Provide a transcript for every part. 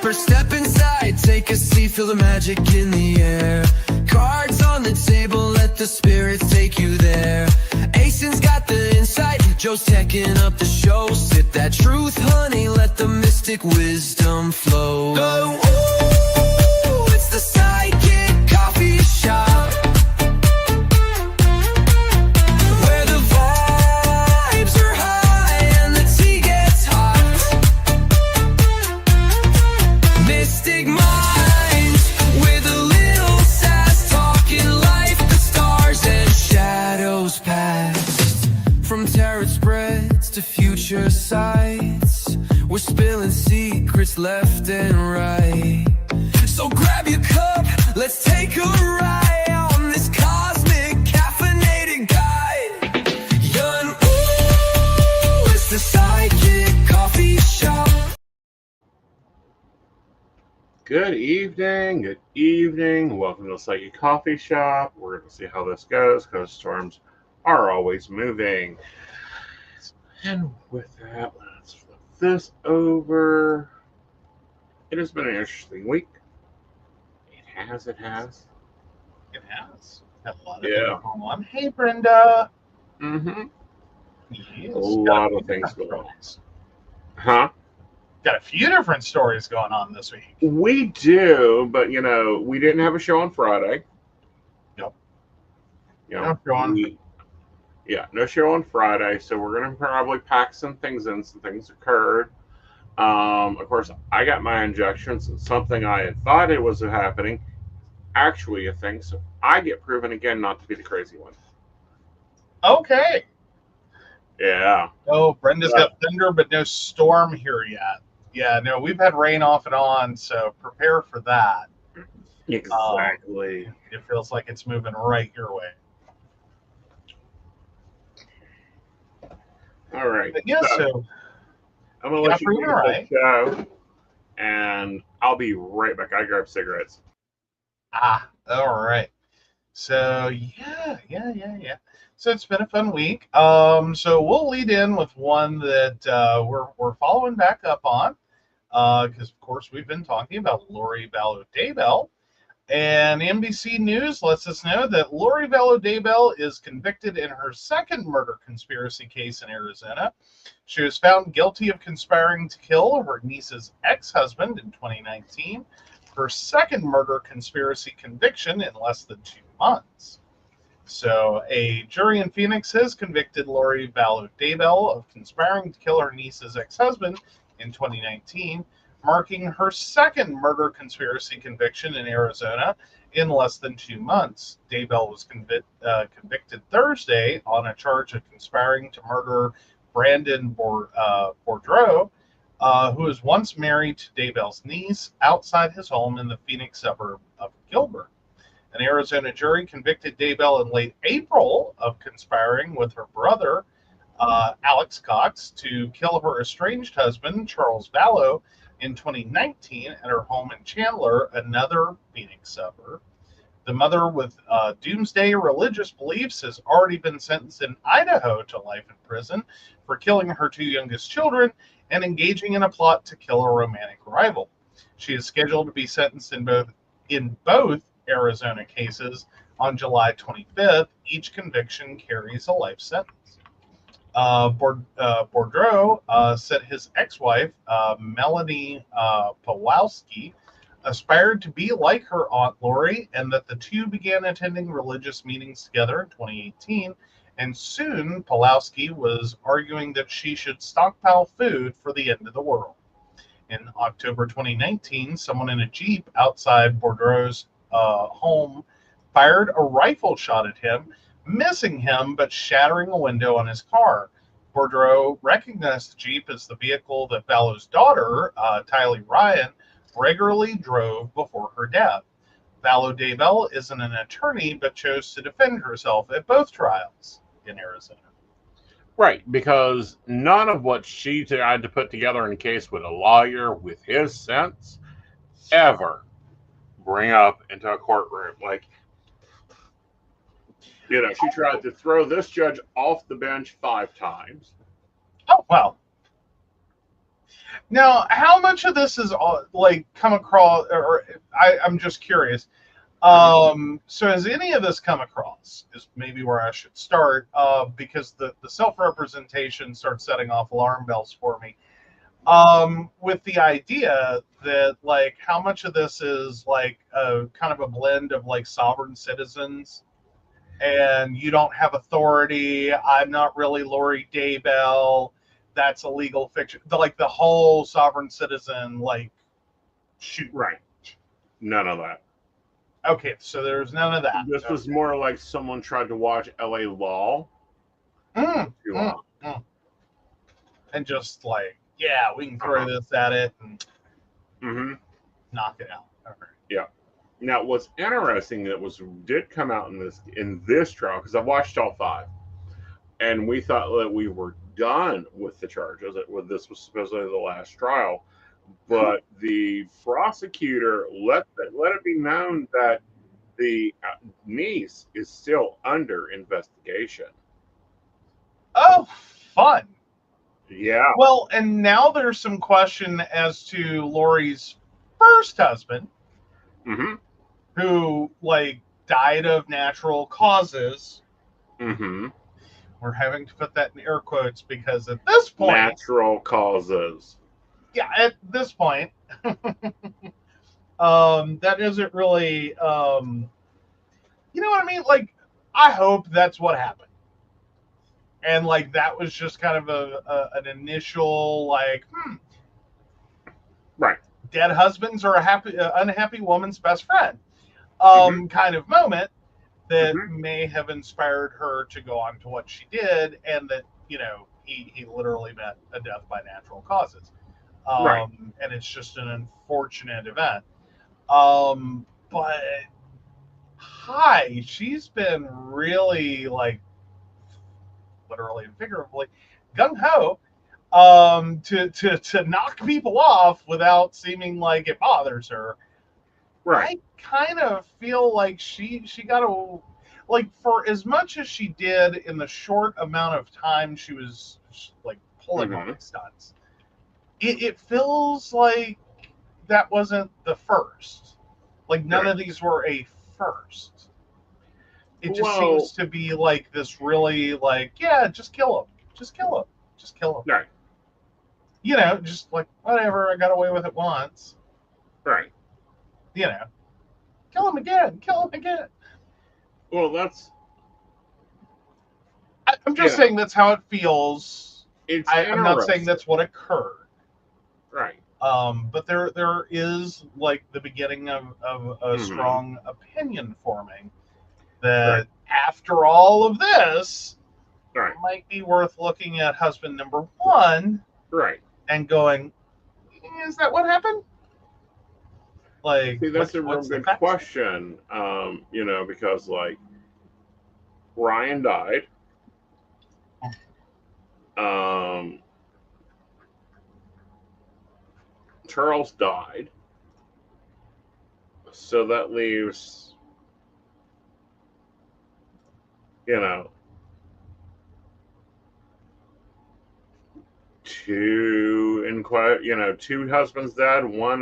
skipper, step inside, take a seat, feel the magic in the air. Cards on the table, let the spirits take you there. Aeson's got the insight, Joe's teching up the show. Sip that truth, honey, let the mystic wisdom flow. Oh, ooh, it's the Sidekick Coffee Shop, where the vibes are high and the tea gets hot. Mystic minds with a little sass, talking life, the stars and shadows past. From tarot spreads to future sights, we're spilling secrets left and right. So grab your cup, let's take a ride on this cosmic caffeinated guide. Yun, ooh, it's the Sidekick Coffee Shop. Good evening, good evening. Welcome to the Psychic Coffee Shop. We're going to see how this goes because storms are always moving. And with that, let's flip this over. It has been an interesting week. It has. It has. Had a lot of Yeah. things going on. Hey, Brenda. Mm-hmm. Yes, A lot of things going on. Huh? Got a few different stories going on this week. We do, but we didn't have a show on Friday. Yep. No show on Friday, so we're gonna probably pack some things in. Some things occurred. Of course, I got my injections, and something I had thought it was happening, actually a thing. So I get proven again not to be the crazy one. Okay. Yeah. Oh, Brenda's got thunder, but no storm here yet. Yeah, no, we've had rain off and on, so prepare for that. Exactly. It feels like it's moving right your way. All right. But yeah, so I'm gonna let you freedom, do the right? show, and I'll be right back. I grab cigarettes. All right. So yeah. So it's been a fun week. So we'll lead in with one that we're following back up on, because of course we've been talking about Lori Vallow Daybell, and NBC News lets us know that Lori Vallow Daybell is convicted in her second murder conspiracy case in Arizona. She was found guilty of conspiring to kill her niece's ex-husband in 2019. Her second murder conspiracy conviction in less than 2 months. So a jury in Phoenix has convicted Lori Vallow Daybell of conspiring to kill her niece's ex-husband in 2019, marking her second murder conspiracy conviction in Arizona in less than 2 months. Daybell was convicted Thursday on a charge of conspiring to murder Brandon Boudreaux, who was once married to Daybell's niece, outside his home in the Phoenix suburb of Gilbert. An Arizona jury convicted Daybell in late April of conspiring with her brother, Alex Cox, to kill her estranged husband, Charles Vallow, in 2019 at her home in Chandler, another Phoenix suburb. The mother with doomsday religious beliefs has already been sentenced in Idaho to life in prison for killing her 2 youngest children and engaging in a plot to kill a romantic rival. She is scheduled to be sentenced in both Arizona cases on July 25th. Each conviction carries a life sentence. Boudreaux said his ex-wife, Melanie Pawlowski, aspired to be like her Aunt Lori, and that the two began attending religious meetings together in 2018, and soon Pawlowski was arguing that she should stockpile food for the end of the world. In October 2019, someone in a Jeep outside Boudreaux's home fired a rifle shot at him, missing him but shattering a window on his car. Boudreaux recognized the Jeep as the vehicle that Vallow's daughter, Tylee Ryan, regularly drove before her death. Vallow Daybell isn't an attorney, but chose to defend herself at both trials in Arizona. Right, because none of what she tried to put together in a case with a lawyer with his sense ever bring up into a courtroom. Like, she tried to throw this judge off the bench 5 times. Oh, well. Now, how much of this is like come across, or I'm just curious. So has any of this come across? Is maybe where I should start, because the self representation starts setting off alarm bells for me. With the idea that like how much of this is like a kind of a blend of like sovereign citizens and you don't have authority. I'm not really Lori Daybell. That's a legal fiction. Like the whole sovereign citizen, like, shoot. Right. None of that. Okay, so there's none of that. This was more like someone tried to watch L.A. Law. And just like, yeah, we can throw this at it and knock it out. Okay. Yeah. Now, what's interesting that did come out in this trial, because I watched all 5, and we thought that we were done with the charges. This was supposedly the last trial, but the prosecutor let it be known that the niece is still under investigation. Oh, fun. Yeah. Well, and now there's some question as to Lori's first husband, who like died of natural causes. We're having to put that in air quotes because at this point, natural causes. Yeah, at this point, that isn't really, you know what I mean? Like, I hope that's what happened. And like that was just kind of an initial like, right, dead husbands are a unhappy woman's best friend, kind of moment that may have inspired her to go on to what she did, and that he literally met a death by natural causes, right. And it's just an unfortunate event. But she's been really like, literally and figuratively, gung ho, to knock people off without seeming like it bothers her. Right. I kind of feel like she got a, like, for as much as she did in the short amount of time she was like pulling all these stunts, it feels like that wasn't the first. Like none of these were a first. It just seems to be like this really like, yeah, just kill him. Just kill him. Just kill him. Right. Just like, whatever, I got away with it once. Right. Kill him again. Kill him again. Well, I'm just saying that's how it feels. I'm not saying that's what occurred. Right. But there is like the beginning of a strong opinion forming that after all of this, it might be worth looking at husband number 1, and going, is that what happened? Like, see, that's a real good question. Because like Ryan died. Charles died. So that leaves, 2 husbands dead. One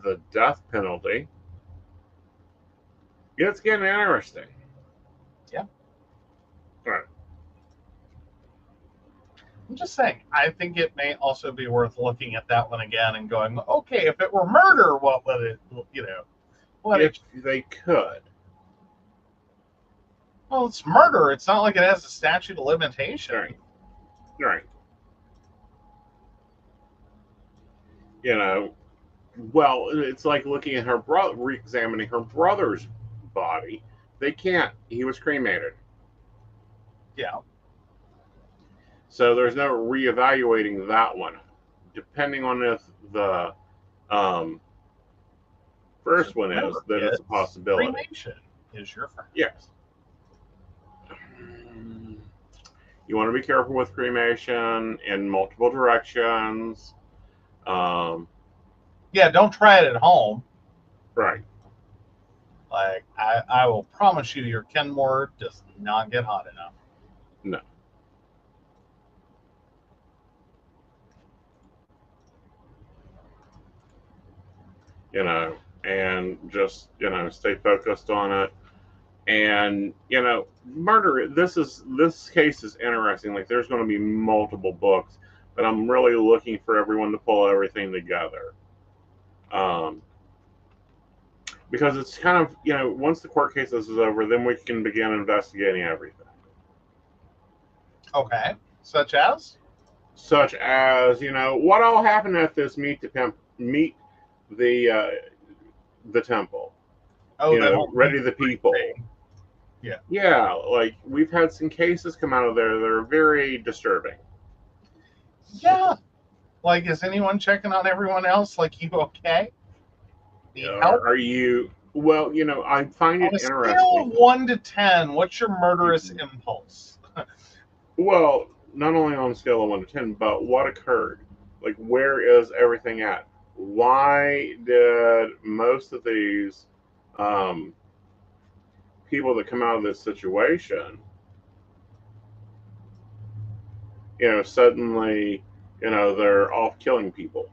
the death penalty. It's getting interesting. Yeah. Right. I'm just saying, I think it may also be worth looking at that one again and going, okay, if it were murder, what would it, if they could. Well, it's murder. It's not like it has a statute of limitation. Right. Well, it's like looking at her brother, re-examining her brother's body. They can't. He was cremated. Yeah. So there's no reevaluating that one. Depending on if the first one is, then it's a possibility. Cremation is your friend. Yes. You want to be careful with cremation in multiple directions. Yeah, don't try it at home. Right. Like, I will promise you, your Kenmore does not get hot enough. No. you know, and just, you know, stay focused on it. And, you know, murder, this case is interesting. Like, there's going to be multiple books, but I'm really looking for everyone to pull everything together. Um, because it's kind of, you know, once the court case is over, then we can begin investigating everything. Okay. Such as? Such as, you know, what all happened at this meet the temple. Oh, You that know, whole ready the people. thing. Yeah. Yeah, like we've had some cases come out of there that are very disturbing. Yeah. Like, is anyone checking on everyone else? Like, you okay? Need help? Are you? Well, you know, I find On it a scale of interesting. 1 to 10, what's your murderous Mhm. impulse? Well, not only on a scale of 1 to 10, but what occurred? Like, where is everything at? Why did most of these um, people that come out of this situation, you know, suddenly, you know, they're off killing people?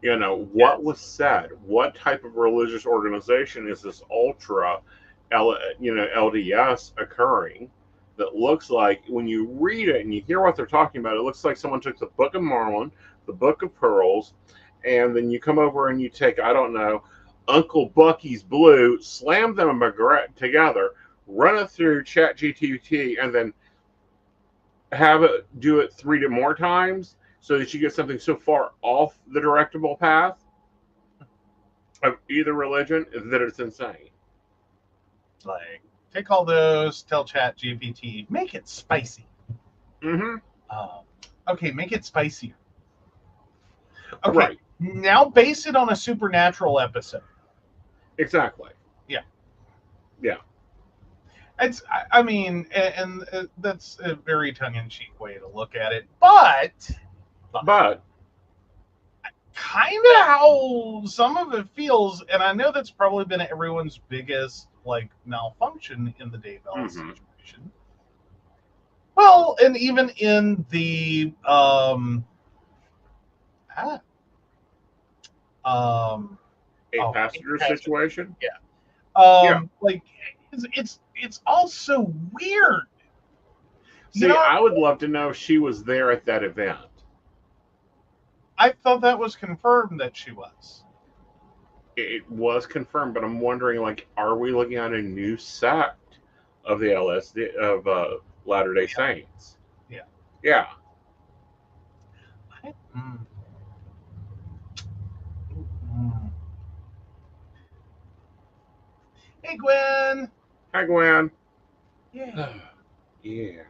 You know, what Yes. was said? What type of religious organization is this you know, LDS occurring? That looks like, when you read it and you hear what they're talking about, it looks like someone took the Book of Mormon, the Book of Pearls, and then you come over and you take, I don't know, Uncle Bucky's Blue, slam them together, run it through ChatGPT, and then have it do it three to more times so that you get something so far off the directable path of either religion that it's insane. Like, take all those, tell Chat GPT, make it spicy. Mm-hmm. Um, okay, make it spicier. Okay, Right. now base it on a supernatural episode. Exactly. Yeah. Yeah. I mean, and that's a very tongue-in-cheek way to look at it, but But kind of how some of it feels, and I know that's probably been everyone's biggest like malfunction in the Dave Ellis mm-hmm. situation. Well, and even in the ah, A oh, passenger passenger, situation. yeah, Yeah. like it's also weird. You See, know, I would love to know if she was there at that event. I thought that was confirmed that she was. It was confirmed, but I'm wondering, like, are we looking at a new sect of the LSD of Latter Day Yeah, Saints? yeah. Yeah. Mm, mm. Hey, Gwen. Hi, Gwen. Yeah. Yeah.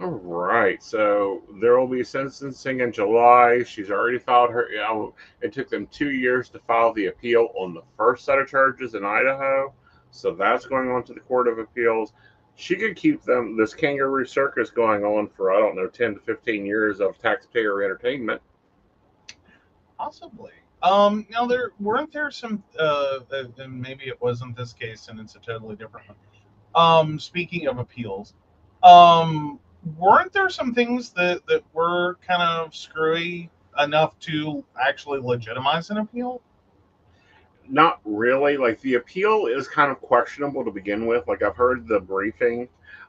All right. So there will be sentencing in July. She's already filed her. You know, it took them 2 years to file the appeal on the first set of charges in Idaho. So that's going on to the Court of Appeals. She could keep this kangaroo circus going on for, I don't know, 10 to 15 years of taxpayer entertainment. Possibly. Now there weren't there some and maybe it wasn't this case and it's a totally different one. Speaking of appeals, weren't there some things that were kind of screwy enough to actually legitimize an appeal? Not really. Like, the appeal is kind of questionable to begin with. Like, I've heard the briefing.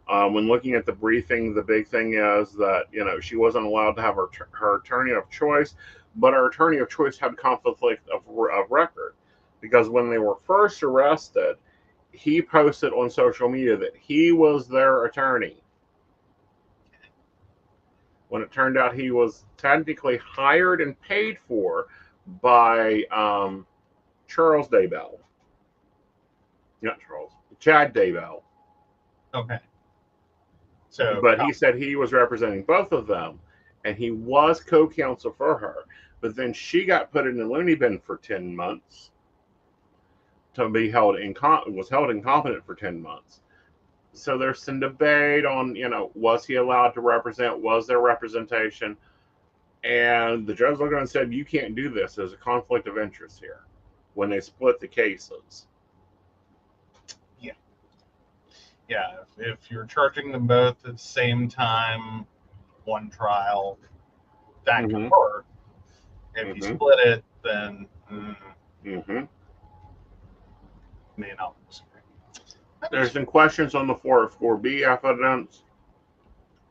When looking at the briefing, the big thing is that, you know, she wasn't allowed to have her attorney of choice, but her attorney of choice had conflict of record, because when they were first arrested, he posted on social media that he was their attorney, when it turned out he was technically hired and paid for by Charles Daybell. Not Charles, Chad Daybell. Okay. So But he said he was representing both of them, and he was co-counsel for her. But then she got put in the loony bin for 10 months to be was held incompetent for 10 months. So there's some debate on, you know, was he allowed to represent? Was there representation? And the judge looked at it and said, you can't do this. There's a conflict of interest here when they split the cases. yeah, yeah. If you're charging them both at the same time, one trial, that could Mm-hmm. work. If you Mm-hmm. split it, then Mm-hmm. may not. There's been questions on the 404B evidence.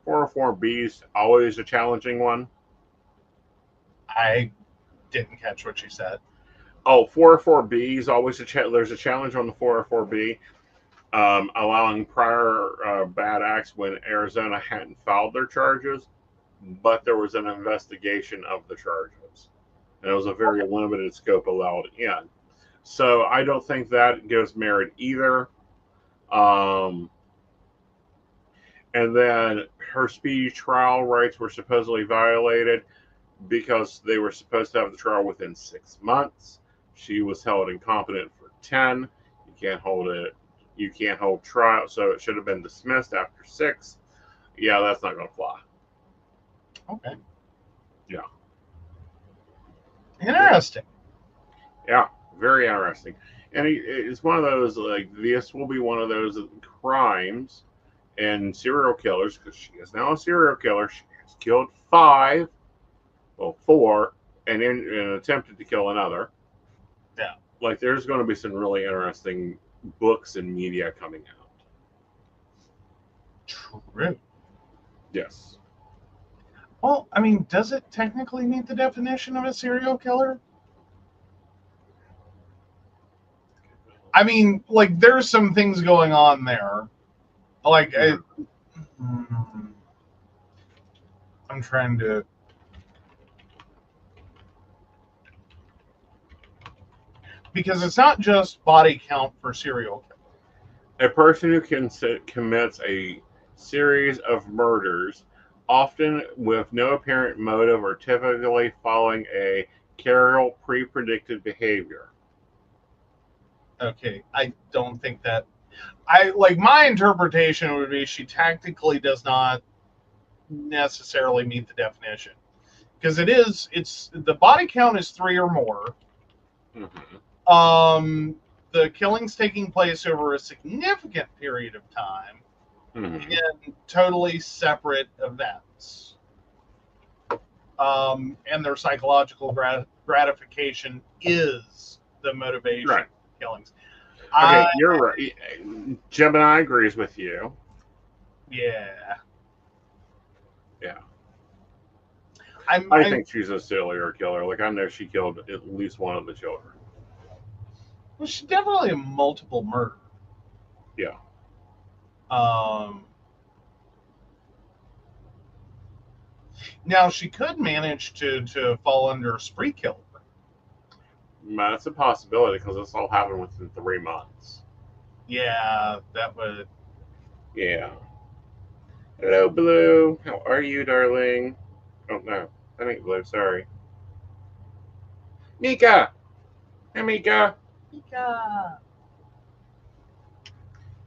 404B is always a challenging one. I didn't catch what you said. Oh, 404B is always there's a challenge on the 404B, allowing prior bad acts when Arizona hadn't filed their charges, but there was an investigation of the charges. And it was a very limited scope allowed in. So I don't think that gives merit either. And then her speedy trial rights were supposedly violated because they were supposed to have the trial within 6 months. She was held incompetent for 10. You can't hold trial, so it should have been dismissed after 6. Yeah, that's not going to fly. Okay. Yeah. Interesting. Yeah, very interesting. And it's one of those, like, this will be one of those crimes and serial killers, because she is now a serial killer. She has killed 4, and attempted to kill another. Yeah. Like, there's going to be some really interesting books and media coming out. True. Yes. Well, I mean, does it technically meet the definition of a serial killer? I mean, like, there's some things going on there. Like, I'm trying to. Because it's not just body count for serial killer. A person who commits a series of murders, often with no apparent motive or typically following a Carroll pre-predicted behavior. Okay, I don't think that. My interpretation would be she tactically does not necessarily meet the definition, because it's the body count is 3 or more. Mm-hmm. The killings taking place over a significant period of time, Mm-hmm. in totally separate events. And their psychological gratification is the motivation Right. for killings. Okay, you're right. Gemini agrees with you. Yeah. Yeah. I think she's a serial killer. Like, I know she killed at least one of the children. Well, she's definitely a multiple murder. Yeah. Now she could manage to fall under a spree killer. That's a possibility because this all happened within 3 months. Yeah, that would. Yeah. Hello, Blue. How are you, darling? Oh, no. That ain't Blue. Sorry. Mika! Hey, Mika. Mika.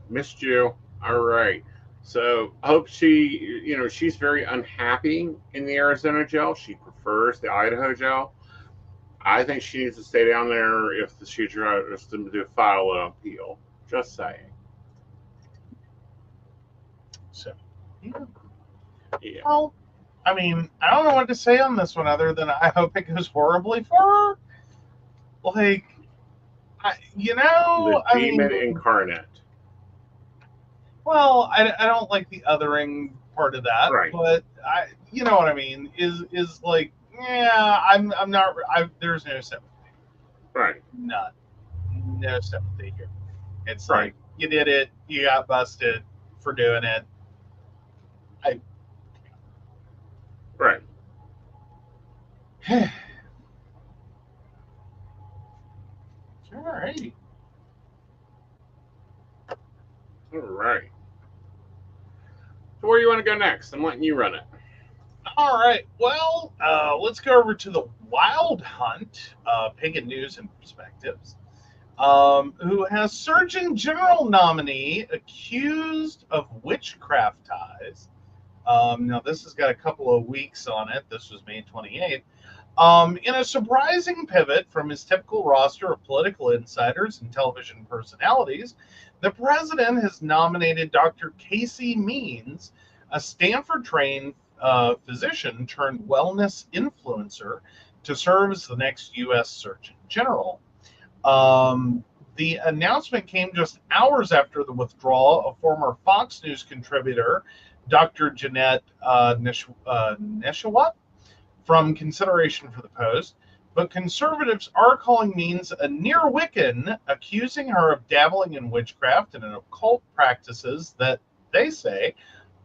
Missed you. All right. So, hope she's very unhappy in the Arizona jail. She prefers the Idaho jail. I think she needs to stay down there if she tries to file an appeal. Just saying. So, yeah. Yeah. Well, I mean, I don't know what to say on this one other than I hope it goes horribly for her. Like, The demon incarnate. Well, I don't like the othering part of that, Right. but you know what I mean. Is like, yeah, I'm not. There's no sympathy. Right. None. No sympathy here. It's Right. like you did it. You got busted for doing it. Right. All right. All right. So where do you want to go next? I'm letting you run it. All right. Well, let's go over to the Wild Hunt, Pagan News and Perspectives, who has Surgeon General nominee accused of witchcraft ties. Now, this has got a couple of weeks on it. This was May 28th. In a surprising pivot from his typical roster of political insiders and television personalities, the president has nominated Dr. Casey Means, a Stanford-trained physician turned wellness influencer, to serve as the next U.S. Surgeon General. The announcement came just hours after the withdrawal of former Fox News contributor Dr. Jeanette Neshawat from consideration for the post, but conservatives are calling Means a near Wiccan, accusing her of dabbling in witchcraft and in occult practices that, they say,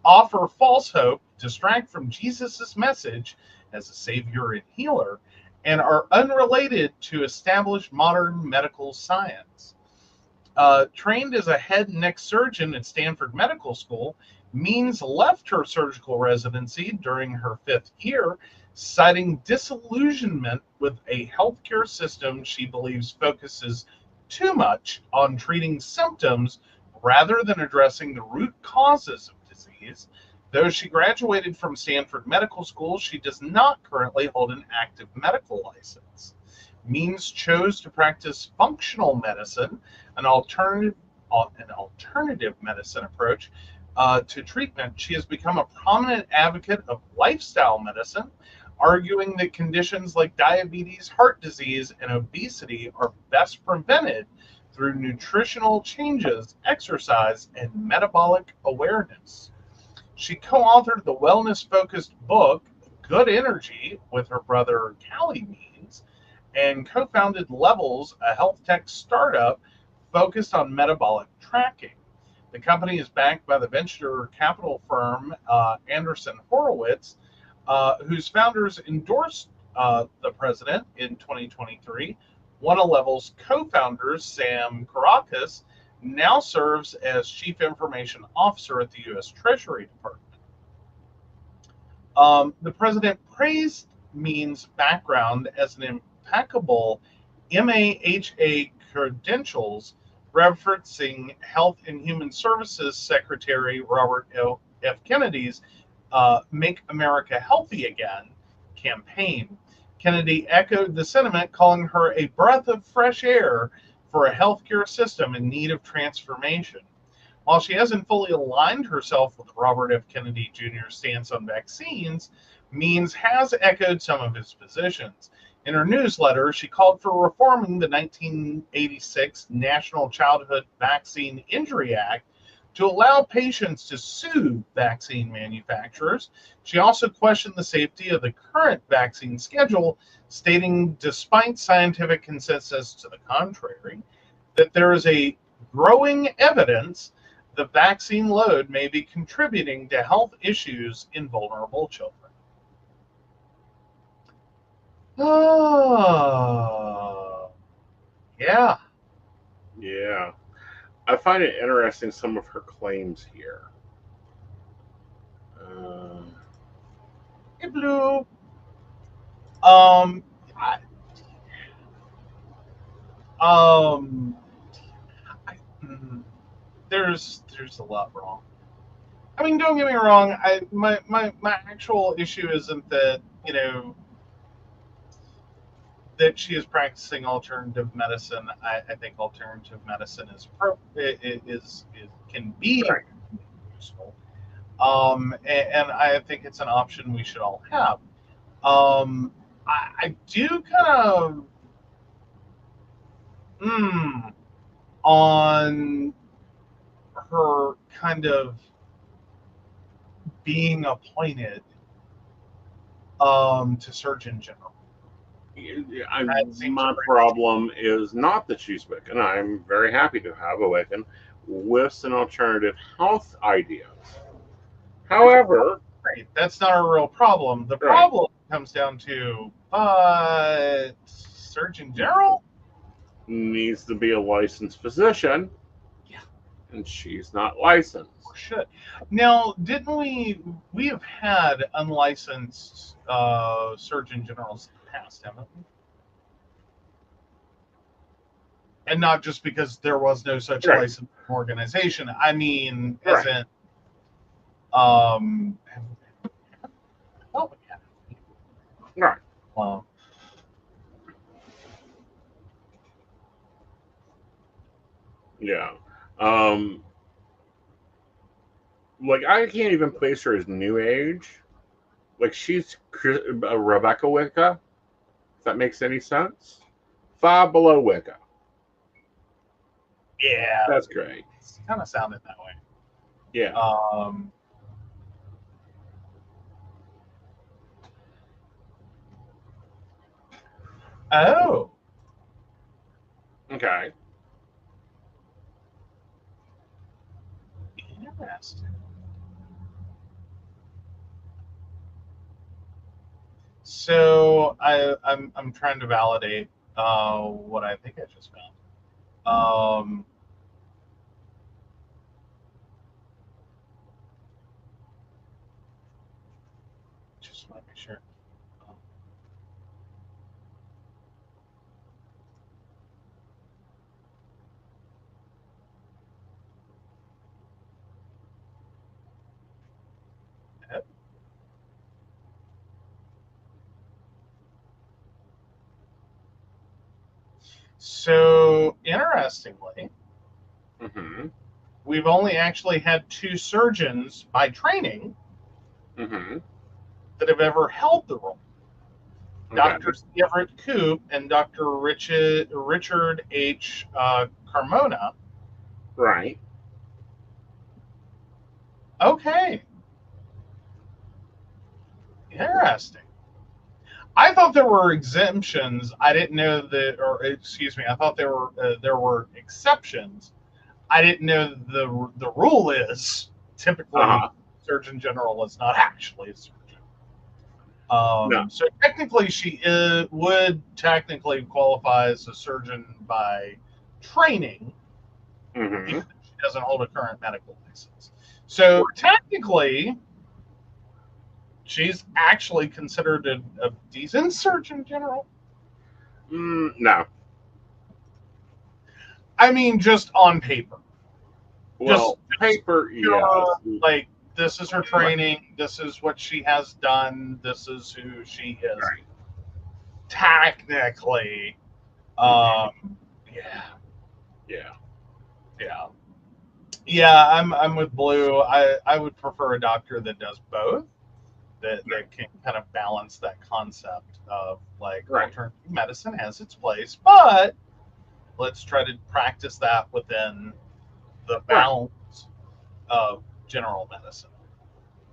offer false hope, distract from Jesus' message as a savior and healer, and are unrelated to established modern medical science. Trained as a head and neck surgeon at Stanford Medical School, Means left her surgical residency during her 5th year, citing disillusionment with a healthcare system she believes focuses too much on treating symptoms rather than addressing the root causes of disease. Though she graduated from Stanford Medical School, she does not currently hold an active medical license. Means chose to practice functional medicine, an alternative medicine approach to treatment. She has become a prominent advocate of lifestyle medicine, arguing that conditions like diabetes, heart disease, and obesity are best prevented through nutritional changes, exercise, and metabolic awareness. She co-authored the wellness-focused book Good Energy with her brother Callie Means, and co-founded Levels, a health tech startup focused on metabolic tracking. The company is backed by the venture capital firm Anderson Horowitz, whose founders endorsed the president in 2023. One of Levels' co-founders, Sam Karakis, now serves as Chief Information Officer at the U.S. Treasury Department. The president praised Means' background as an impeccable MAHA credentials, referencing Health and Human Services Secretary Robert F. Kennedy's Make America Healthy Again campaign. Kennedy echoed the sentiment, calling her a breath of fresh air for a healthcare system in need of transformation. While she hasn't fully aligned herself with Robert F. Kennedy Jr.'s stance on vaccines, Means has echoed some of his positions. In her newsletter, she called for reforming the 1986 National Childhood Vaccine Injury Act to allow patients to sue vaccine manufacturers. She also questioned the safety of the current vaccine schedule, stating, despite scientific consensus to the contrary, that there is a growing evidence the vaccine load may be contributing to health issues in vulnerable children. Oh, yeah. Yeah. I find it interesting, some of her claims here. Hey, Blue. I, there's a lot wrong. I mean, don't get me wrong. My actual issue isn't that, that she is practicing alternative medicine. I think alternative medicine can be Right. useful. And I think it's an option we should all have. I do kind of on her kind of being appointed to Surgeon General. My problem is not that she's Wiccan. I'm very happy to have a Wiccan with some alternative health ideas. However, Right, that's not a real problem. The problem comes down to, Surgeon General needs to be a licensed physician. Yeah. And she's not licensed. Should. Now, didn't we have had unlicensed Surgeon Generals in the past, haven't we? And not just because there was no such licensed organization. I mean, as in, oh, yeah. Right. Yeah. Like, I can't even place her as New Age. Like, she's Rebecca Wicca. that makes any sense. Five below Wicca. Yeah, That's great. it's kind of sounded that way. Yeah. Oh, Okay. interesting. So I'm trying to validate what I think I just found. Just want to make sure. So interestingly, Mm-hmm. we've only actually had two surgeons by training Mm-hmm. that have ever held the role. Okay. Dr. Everett Koop and Dr. Richard H. Carmona. Right. Okay. Interesting. I thought there were exemptions. I didn't know that, or excuse me, I thought there were exceptions. I didn't know the rule is typically Uh-huh. Surgeon General is not actually a surgeon. No. So technically, she would technically qualify as a surgeon by training, Mm-hmm. even if she doesn't hold a current medical license. So technically, she's actually considered a decent surgeon general. No. I mean, just on paper. Well, Just paper, pure, yes. like, this is her training. This is what she has done. This is who she is. Right. Technically, yeah, Yeah. yeah. I'm with Blue. I would prefer a doctor that does both. That can kind of balance that concept of like Right. alternative medicine has its place, but let's try to practice that within the bounds of general medicine.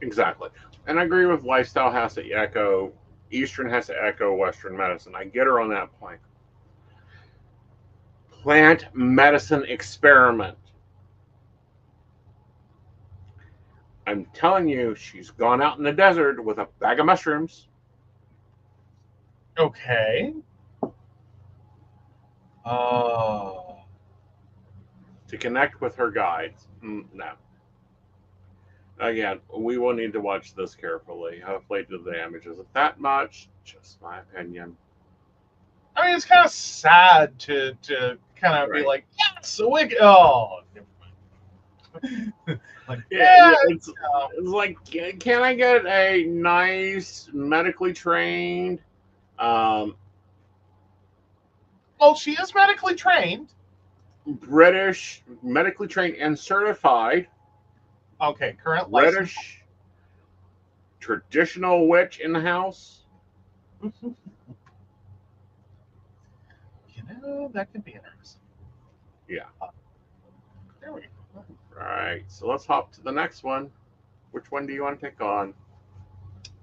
Exactly. And I agree with lifestyle has to echo, Eastern has to echo Western medicine. I get her on that point. Plant medicine experiment. I'm telling you, she's gone out in the desert with a bag of mushrooms. Okay. To connect with her guides. No. Again, we will need to watch this carefully. Hopefully, the damage isn't that much. Just my opinion. I mean, it's kind of sad to kind of be like, yes, a wig. Oh, like, it's like, can I get a nice medically trained? Well, she is medically trained. British, medically trained and certified. Okay, current license. British traditional witch in the house. That could be interesting. Yeah. There we go. All right. So let's hop to the next one. Which one do you want to pick on?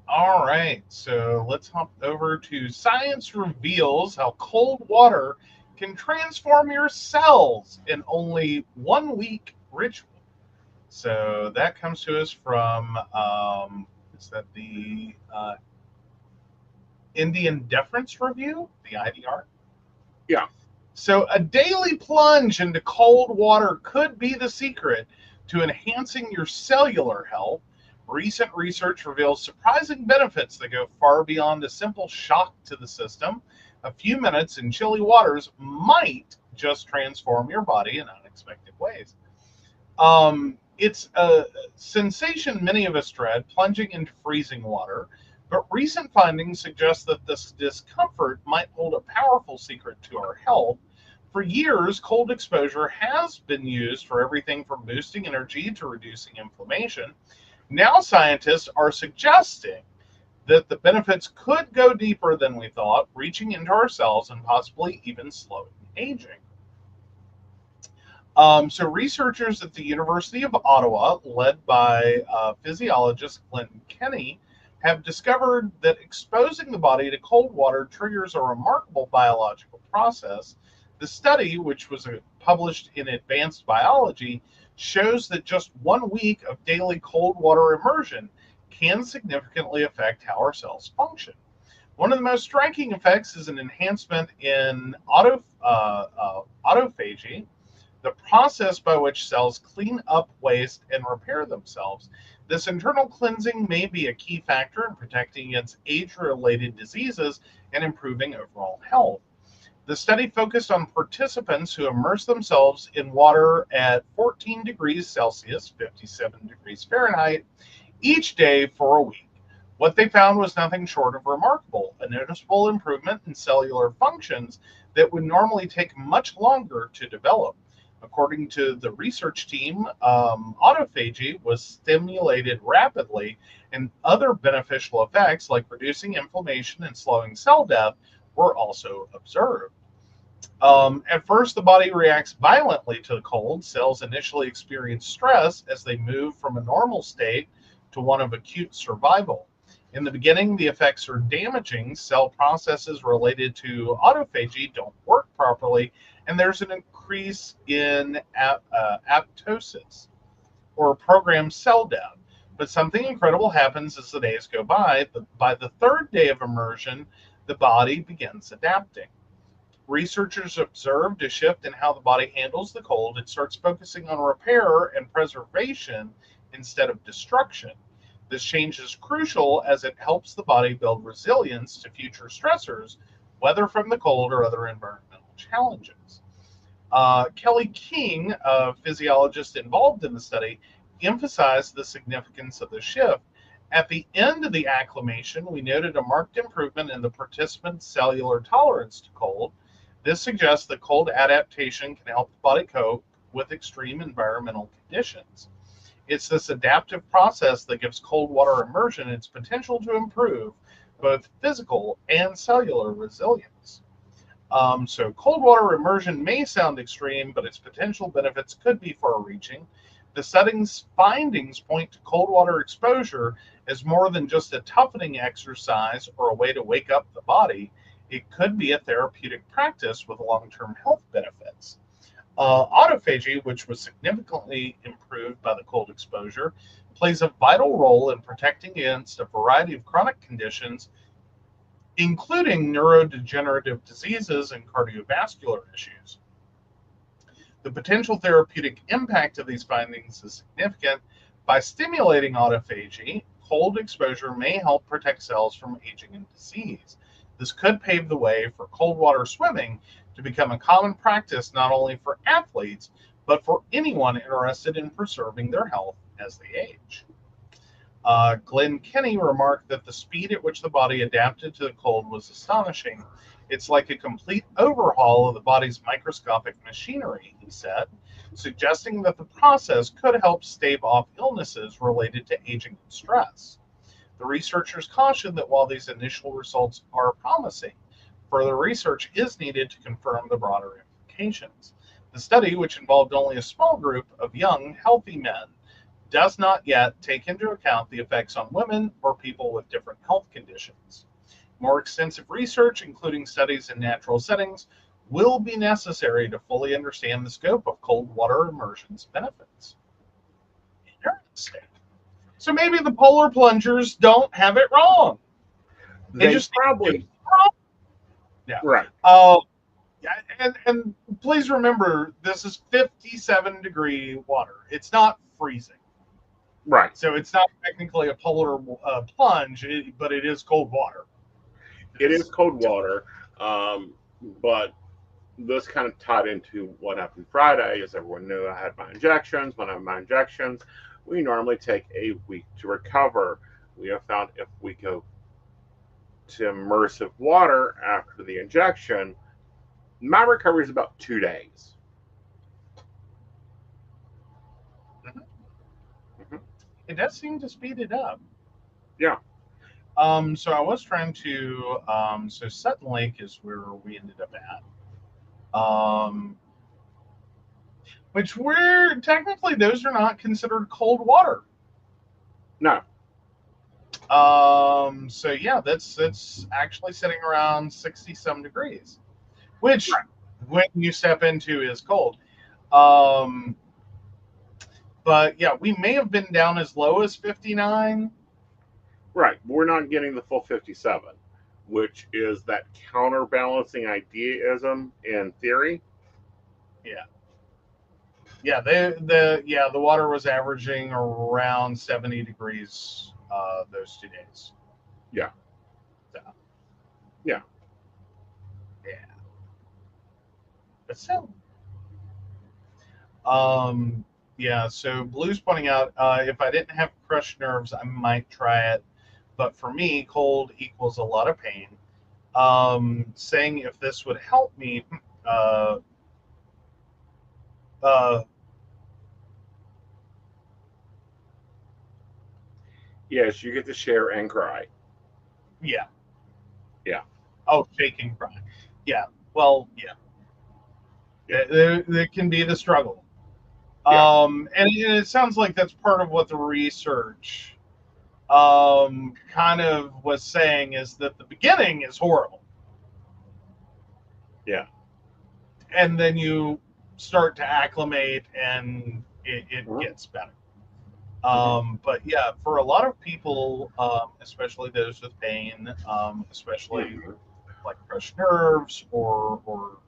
All right. So let's hop over to Science Reveals How Cold Water Can Transform Your Cells in Only 1 Week Ritual. So that comes to us from, is that the Indian Deference Review, the IDR? Yeah. So a daily plunge into cold water could be the secret to enhancing your cellular health. Recent research reveals surprising benefits that go far beyond a simple shock to the system. A few minutes in chilly waters might just transform your body in unexpected ways. It's a sensation many of us dread, plunging into freezing water, but recent findings suggest that this discomfort might hold a powerful secret to our health. For years, cold exposure has been used for everything from boosting energy to reducing inflammation. Now scientists are suggesting that the benefits could go deeper than we thought, reaching into our cells and possibly even slowing aging. So researchers at the University of Ottawa, led by physiologist Glenn Kenny, have discovered that exposing the body to cold water triggers a remarkable biological process. The study, which was published in Advanced Biology, shows that just 1 week of daily cold water immersion can significantly affect how our cells function. One of the most striking effects is an enhancement in autophagy, the process by which cells clean up waste and repair themselves. This internal cleansing may be a key factor in protecting against age-related diseases and improving overall health. The study focused on participants who immersed themselves in water at 14 degrees Celsius, 57 degrees Fahrenheit, each day for a week. What they found was nothing short of remarkable, a noticeable improvement in cellular functions that would normally take much longer to develop. According to the research team, autophagy was stimulated rapidly, and other beneficial effects like reducing inflammation and slowing cell death were also observed. At first, the body reacts violently to the cold. Cells initially experience stress as they move from a normal state to one of acute survival. In the beginning, the effects are damaging. Cell processes related to autophagy don't work properly, and there's an increase in apoptosis, or programmed cell death. But something incredible happens as the days go by. By the third day of immersion, the body begins adapting. Researchers observed a shift in how the body handles the cold. It starts focusing on repair and preservation instead of destruction. This change is crucial as it helps the body build resilience to future stressors, whether from the cold or other environmental challenges. Kelly King, a physiologist involved in the study, emphasized the significance of the shift. At the end of the acclimation, we noted a marked improvement in the participant's cellular tolerance to cold. This suggests that cold adaptation can help the body cope with extreme environmental conditions. It's this adaptive process that gives cold water immersion its potential to improve both physical and cellular resilience. So cold water immersion may sound extreme, but its potential benefits could be far-reaching. The study's findings point to cold water exposure as more than just a toughening exercise or a way to wake up the body. It could be a therapeutic practice with long-term health benefits. Autophagy, which was significantly improved by the cold exposure, plays a vital role in protecting against a variety of chronic conditions, including neurodegenerative diseases and cardiovascular issues. The potential therapeutic impact of these findings is significant. By stimulating autophagy, cold exposure may help protect cells from aging and disease. This could pave the way for cold water swimming to become a common practice not only for athletes, but for anyone interested in preserving their health as they age. Glenn Kenny remarked that the speed at which the body adapted to the cold was astonishing. It's like a complete overhaul of the body's microscopic machinery, he said, suggesting that the process could help stave off illnesses related to aging and stress. The researchers cautioned that while these initial results are promising, further research is needed to confirm the broader implications. The study, which involved only a small group of young, healthy men, does not yet take into account the effects on women or people with different health conditions. More extensive research, including studies in natural settings, will be necessary to fully understand the scope of cold water immersion's benefits. Interesting. So maybe the polar plungers don't have it wrong. They just probably wrong. Yeah. Right. And please remember, this is 57-degree water. It's not freezing. Right. So it's not technically a polar plunge, but it is cold water. It is cold water, but this kind of tied into what happened Friday. As everyone knew, I had my injections. When I have my injections, we normally take a week to recover. We have found if we go to immersive water after the injection, my recovery is about 2 days. Mm-hmm. It does seem to speed it up. Yeah. So I was trying to. So Sutton Lake is where we ended up at. Which we're technically those are not considered cold water. No. So yeah, that's actually sitting around 60 some degrees, which when you step into is cold. Um, but yeah, we may have been down as low as 59. Right. We're not getting the full 57, which is that counterbalancing ideaism in theory. Yeah. Yeah, the water was averaging around 70 degrees those 2 days. Yeah. So, Yeah. yeah. But still. Yeah, so Blue's pointing out if I didn't have crushed nerves, I might try it. But for me, cold equals a lot of pain. Saying if this would help me, uh, uh, Yes, you get to share and cry. yeah. Yeah. Oh, shaking, crying. Yeah. Well, yeah. Yeah. There can be the struggle. Yeah. And it sounds like that's part of what the research kind of was saying is that the beginning is horrible. Yeah. And then you start to acclimate and it Mhm. gets better. But yeah, for a lot of people, especially those with pain, especially Mhm. like crushed nerves or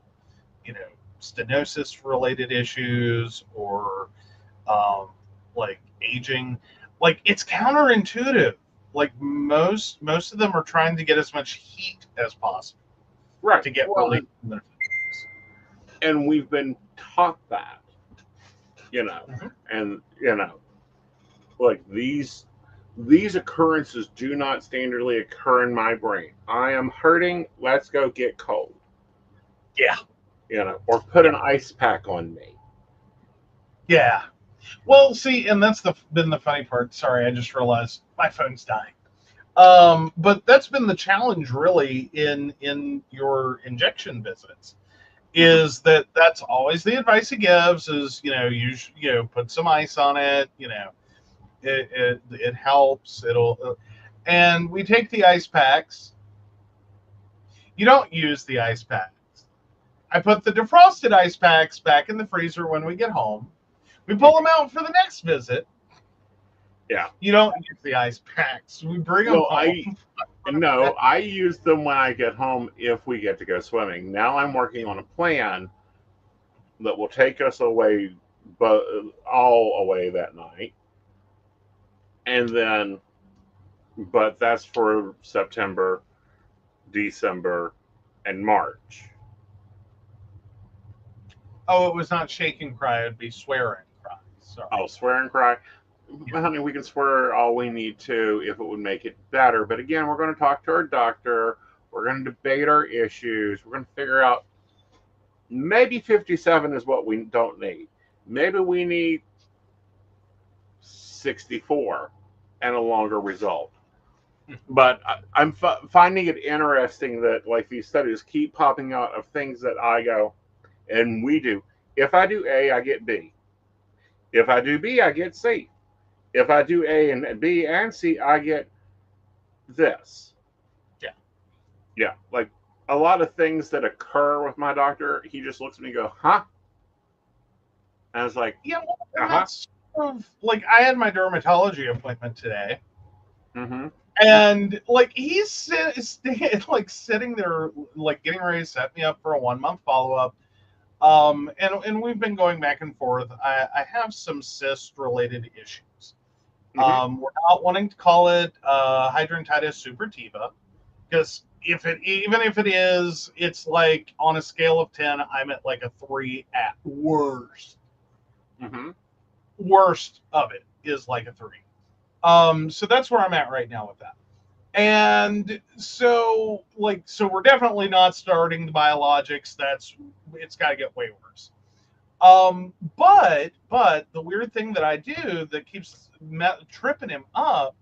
you know stenosis related issues or like aging, like it's counterintuitive. Like most of them are trying to get as much heat as possible Right. to get Well, relief. and we've been taught that, Mhm. and like these occurrences do not standardly occur in my brain. I am hurting. Let's go get cold. Yeah, Or put yeah, an ice pack on me. yeah. Well, see, and that's been the funny part. Sorry, I just realized my phone's dying. But that's been the challenge, really, in your injection visits, Mhm. is that that's always the advice he gives is put some ice on it. It helps. And we take the ice packs. You don't use the ice packs. I put the defrosted ice packs back in the freezer when we get home. We pull them out for the next visit. Yeah. You don't use the ice packs. We bring them Well, home. I use them when I get home if we get to go swimming. Now I'm working on a plan that will take us away, but all away that night, and then, but that's for September, December, and March. Oh, it was not shake and cry. It'd be swear and cry. Sorry. I'll swear and cry. Honey, we can swear all we need to if it would make it better. But again, we're going to talk to our doctor. We're going to debate our issues. We're going to figure out maybe 57 is what we don't need. Maybe we need 64 and a longer result. But I'm finding it interesting that like these studies keep popping out of things that I go, and we do. If I do A, I get B. If I do B, I get C. If I do A and B and C, I get this. Yeah. Yeah. Like a lot of things that occur with my doctor, he just looks at me and go, huh? And I was like, Yeah, well, and uh-huh. that's sort of, like I had my dermatology appointment today, Mm-hmm. and like like sitting there, like getting ready to set me up for a 1 month follow up. And we've been going back and forth. I have some cyst related issues. Mm-hmm. We're not wanting to call it hydrantitis suppurativa because even if it is, it's like on a scale of 10, I'm at like a 3 at worst. Mm-hmm. Worst of it is like a 3. So that's where I'm at right now with that. And so we're definitely not starting the biologics. It's got to get way worse. But the weird thing that I do that keeps tripping him up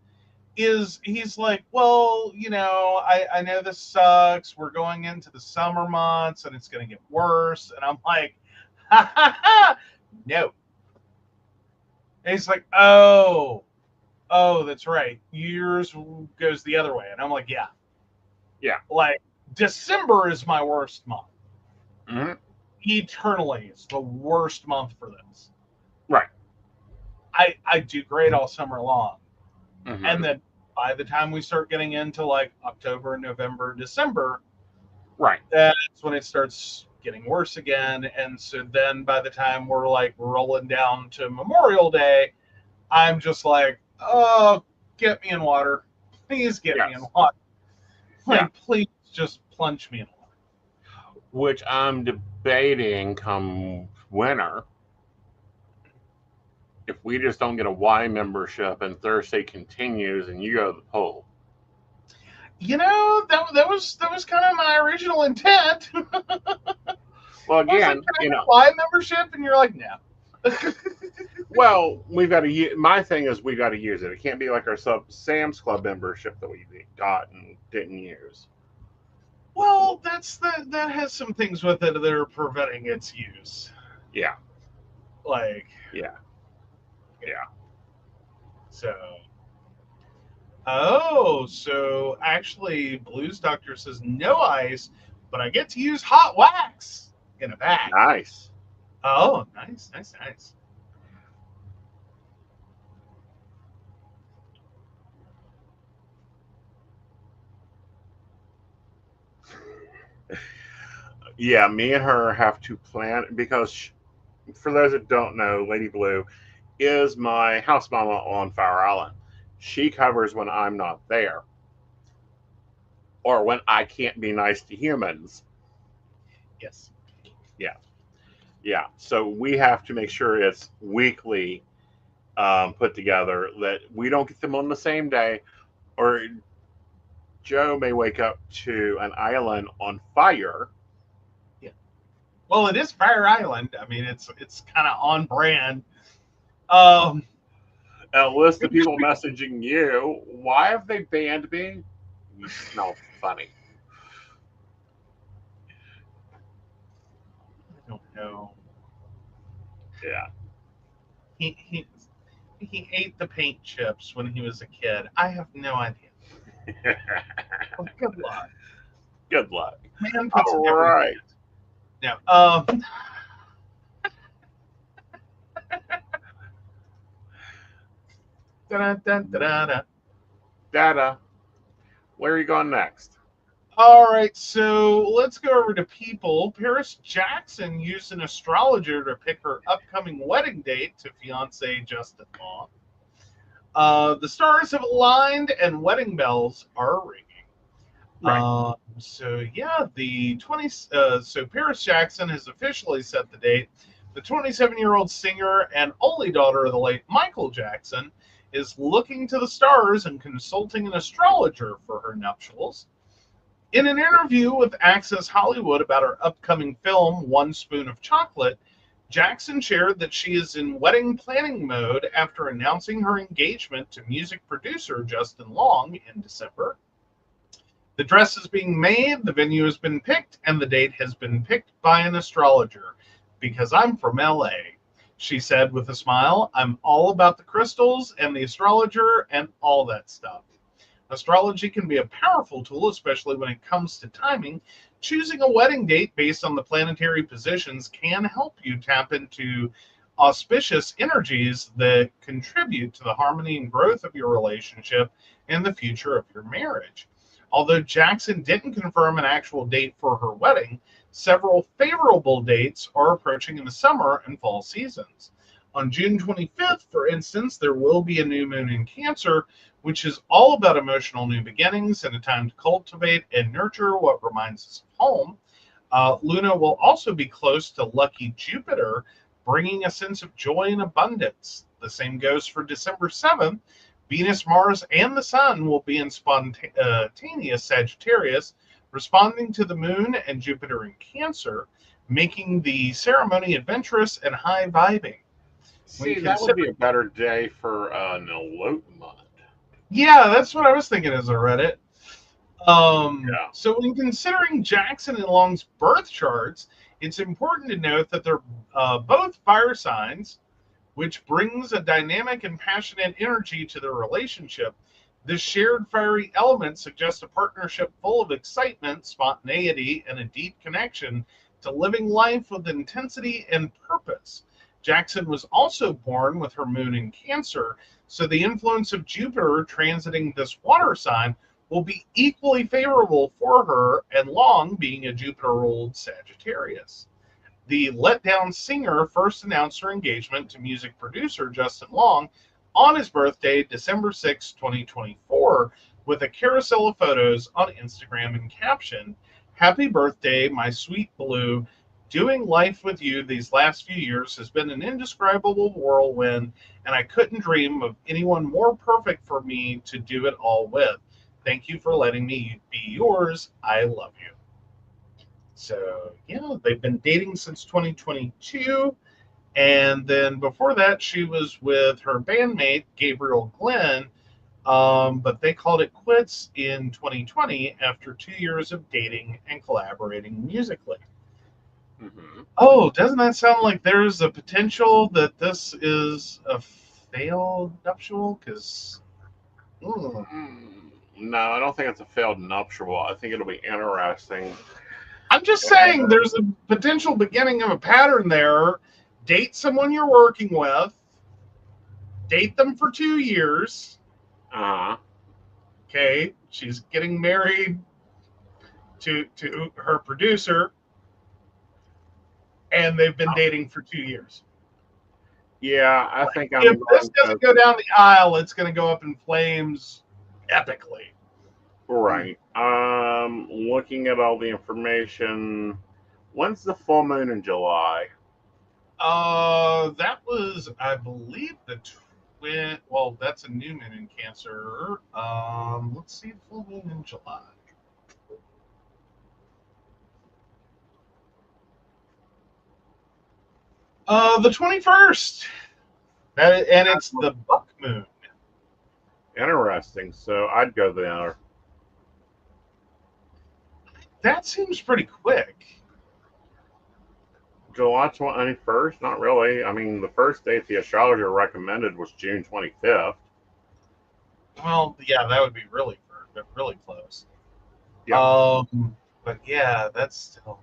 he's like, well, I know this sucks. We're going into the summer months and it's going to get worse. And I'm like, ha ha ha, no. And he's like, oh, that's right. Yours goes the other way. And I'm like, yeah. Yeah. Like, December is my worst month. Mm-hmm. Eternally, it's the worst month for this. Right. I do great all summer long. Mm-hmm. And then by the time we start getting into like October, November, December, right, that's when it starts getting worse again. And so then by the time we're like rolling down to Memorial Day, I'm just like, oh, get me in water. Please get me in water. Like, please just plunge me in water. Which I'm debating come winter. If we just don't get a Y membership and Thursday continues and you go to the pool. That was kind of my original intent. Well, again, Y membership, and you're like, no. Well, we've got to. My thing is, we got to use it. It can't be like our Sam's Club membership that we got and didn't use. Well, that has some things with it that are preventing its use. Yeah. Like. Yeah. So actually, Blues Doctor says no ice, but I get to use hot wax in a bag. Nice. Oh, nice. Yeah, me and her have to plan because, for those that don't know, Lady Blue is my house mama on Fire Island. She covers when I'm not there, or when I can't be nice to humans. Yes. Yeah. So we have to make sure it's weekly put together, that we don't get them on the same day, or Joe may wake up to an island on fire. Yeah. Well, it is Fire Island. I mean, it's kind of on brand. A list of people messaging you. Why have they banned me? You smell funny. I don't know. Yeah. He ate the paint chips when he was a kid. I have no idea. Well, good luck. Good luck. Man puts All right. No. Da-da-da-da-da. Data. Where are you going next? All right, so let's go over to people. Paris Jackson used an astrologer to pick her upcoming wedding date to fiance Justin Long. The stars have aligned and wedding bells are ringing. Right. So Paris Jackson has officially set the date. The 27-year-old singer and only daughter of the late Michael Jackson is looking to the stars and consulting an astrologer for her nuptials. In an interview with Access Hollywood about her upcoming film, One Spoon of Chocolate, Jackson shared that she is in wedding planning mode after announcing her engagement to music producer Justin Long in December. The dress is being made, the venue has been picked, and the date has been picked by an astrologer. Because I'm from LA, she said with a smile. I'm all about the crystals and the astrologer and all that stuff. Astrology can be a powerful tool, especially when it comes to timing. Choosing a wedding date based on the planetary positions can help you tap into auspicious energies that contribute to the harmony and growth of your relationship and the future of your marriage. Although Jackson didn't confirm an actual date for her wedding, several favorable dates are approaching in the summer and fall seasons. On June 25th, for instance, there will be a new moon in Cancer, which is all about emotional new beginnings and a time to cultivate and nurture what reminds us of home. Luna will also be close to lucky Jupiter, bringing a sense of joy and abundance. The same goes for December 7th. Venus, Mars, and the Sun will be in spontaneous Sagittarius, responding to the Moon and Jupiter in Cancer, making the ceremony adventurous and high-vibing. See, that would be a better day for an elopement. Yeah, that's what I was thinking as I read it. Yeah. So when considering Jackson and Long's birth charts, it's important to note that they're both fire signs, which brings a dynamic and passionate energy to their relationship. This shared fiery element suggests a partnership full of excitement, spontaneity, and a deep connection to living life with intensity and purpose. Jackson was also born with her moon in Cancer, so the influence of Jupiter transiting this water sign will be equally favorable for her, and Long being a Jupiter ruled Sagittarius. The Let Down singer first announced her engagement to music producer Justin Long on his birthday, December 6, 2024, with a carousel of photos on Instagram and captioned, "Happy birthday, my sweet Blue. Doing life with you these last few years has been an indescribable whirlwind, and I couldn't dream of anyone more perfect for me to do it all with. Thank you for letting me be yours. I love you." So, yeah, they've been dating since 2022. And then before that, she was with her bandmate, Gabriel Glenn, but they called it quits in 2020 after 2 years of dating and collaborating musically. Hmm. Oh, doesn't that sound like there's a potential that this is a failed nuptial? Because, No, I don't think it's a failed nuptial. I think it'll be interesting. I'm just saying there's a potential beginning of a pattern there. Date someone you're working with, date them for 2 years. Uh, Okay, she's getting married to her producer, and they've been dating for 2 years. yeah, I think I'm If this going doesn't go down the aisle, it's going to go up in flames epically. right. Looking at all the information. When's the full moon in July? That was, I believe, the twin. Well, that's a new moon in Cancer. Let's see, full moon in July. The 21st. And it's the buck moon. Interesting. So I'd go there. That seems pretty quick. July 21st? Not really. I mean, the first date the astrologer recommended was June 25th. Well, yeah, that would be really close. Yep. But yeah, that's still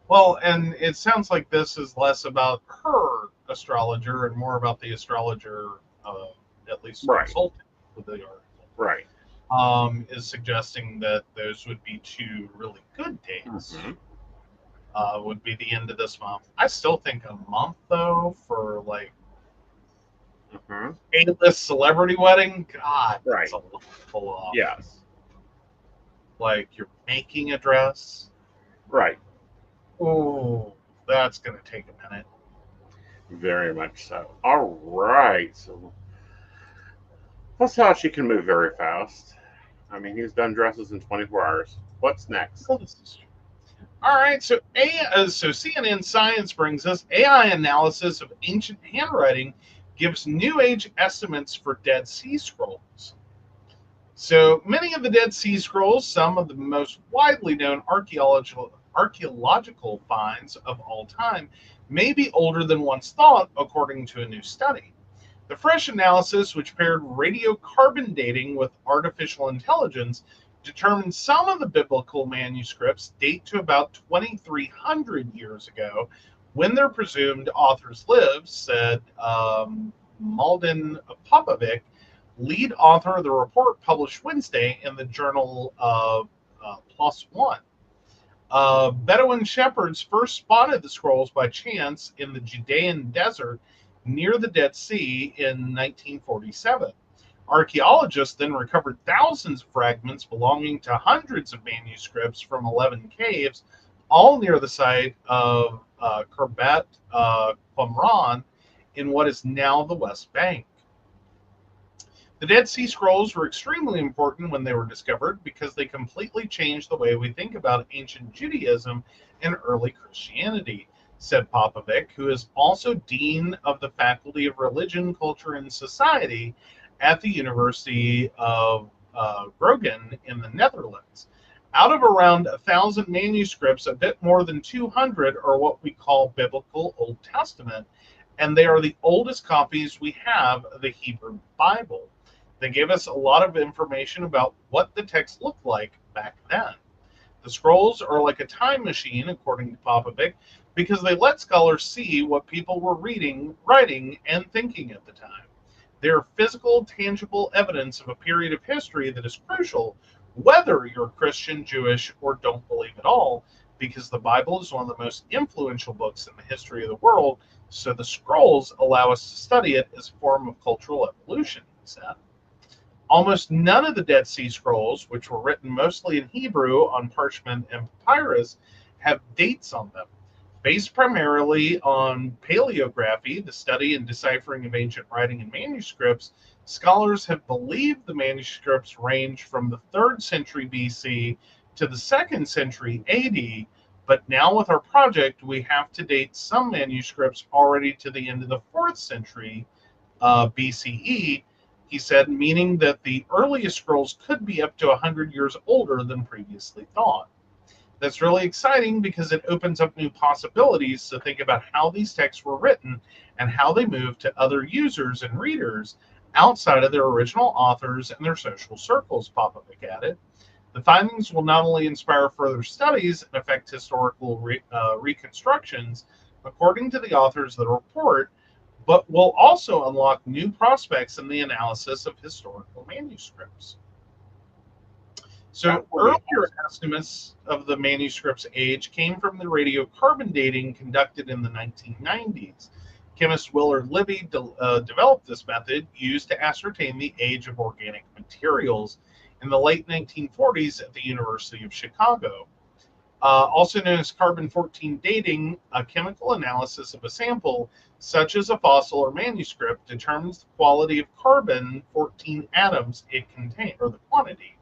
well, and it sounds like this is less about her astrologer and more about the astrologer, at least Right. consulting with the article. Right. Is suggesting that those would be two really good dates. Mm-hmm. Would be the end of this month. I still think a month though for like Mm-hmm. A-list celebrity wedding. God, Right. that's a lot to pull off. Yes. Like you're making a dress. Right. Oh, that's gonna take a minute. Very much so. All right. So that's how she can move very fast. I mean, he's done dresses in 24 hours. What's next? Oh, this is true. All right, so CNN Science brings us AI analysis of ancient handwriting gives New Age estimates for Dead Sea Scrolls. So many of the Dead Sea Scrolls, some of the most widely known archaeological finds of all time, may be older than once thought, according to a new study. The fresh analysis, which paired radiocarbon dating with artificial intelligence, determined some of the biblical manuscripts date to about 2,300 years ago, when their presumed authors lived, said Malden Popovic, lead author of the report published Wednesday in the journal PLOS ONE. Bedouin shepherds first spotted the scrolls by chance in the Judean desert near the Dead Sea in 1947. Archaeologists then recovered thousands of fragments belonging to hundreds of manuscripts from 11 caves, all near the site of Khirbet Qumran in what is now the West Bank. The Dead Sea Scrolls were extremely important when they were discovered because they completely changed the way we think about ancient Judaism and early Christianity, said Popovic, who is also Dean of the Faculty of Religion, Culture, and Society at the University of Groningen in the Netherlands. Out of around 1,000 manuscripts, a bit more than 200 are what we call biblical Old Testament, and they are the oldest copies we have of the Hebrew Bible. They give us a lot of information about what the text looked like back then. The scrolls are like a time machine, according to Popovic, because they let scholars see what people were reading, writing, and thinking at the time. They are physical, tangible evidence of a period of history that is crucial, whether you're Christian, Jewish, or don't believe at all, because the Bible is one of the most influential books in the history of the world, so the scrolls allow us to study it as a form of cultural evolution, he said. Almost none of the Dead Sea Scrolls, which were written mostly in Hebrew on parchment and papyrus, have dates on them. Based primarily on paleography, the study and deciphering of ancient writing and manuscripts, scholars have believed the manuscripts range from the 3rd century BC to the 2nd century AD, but now with our project, we have to date some manuscripts already to the end of the 4th century BCE, he said, meaning that the earliest scrolls could be up to 100 years older than previously thought. That's really exciting because it opens up new possibilities to think about how these texts were written and how they move to other users and readers outside of their original authors and their social circles, Popovic added. The findings will not only inspire further studies and affect historical reconstructions, according to the authors of the report, but will also unlock new prospects in the analysis of historical manuscripts. So earlier estimates of the manuscript's age came from the radiocarbon dating conducted in the 1990s. Chemist Willard Libby developed this method used to ascertain the age of organic materials in the late 1940s at the University of Chicago. Also known as carbon-14 dating, a chemical analysis of a sample, such as a fossil or manuscript, determines the quality of carbon-14 atoms it contains, or the quantity,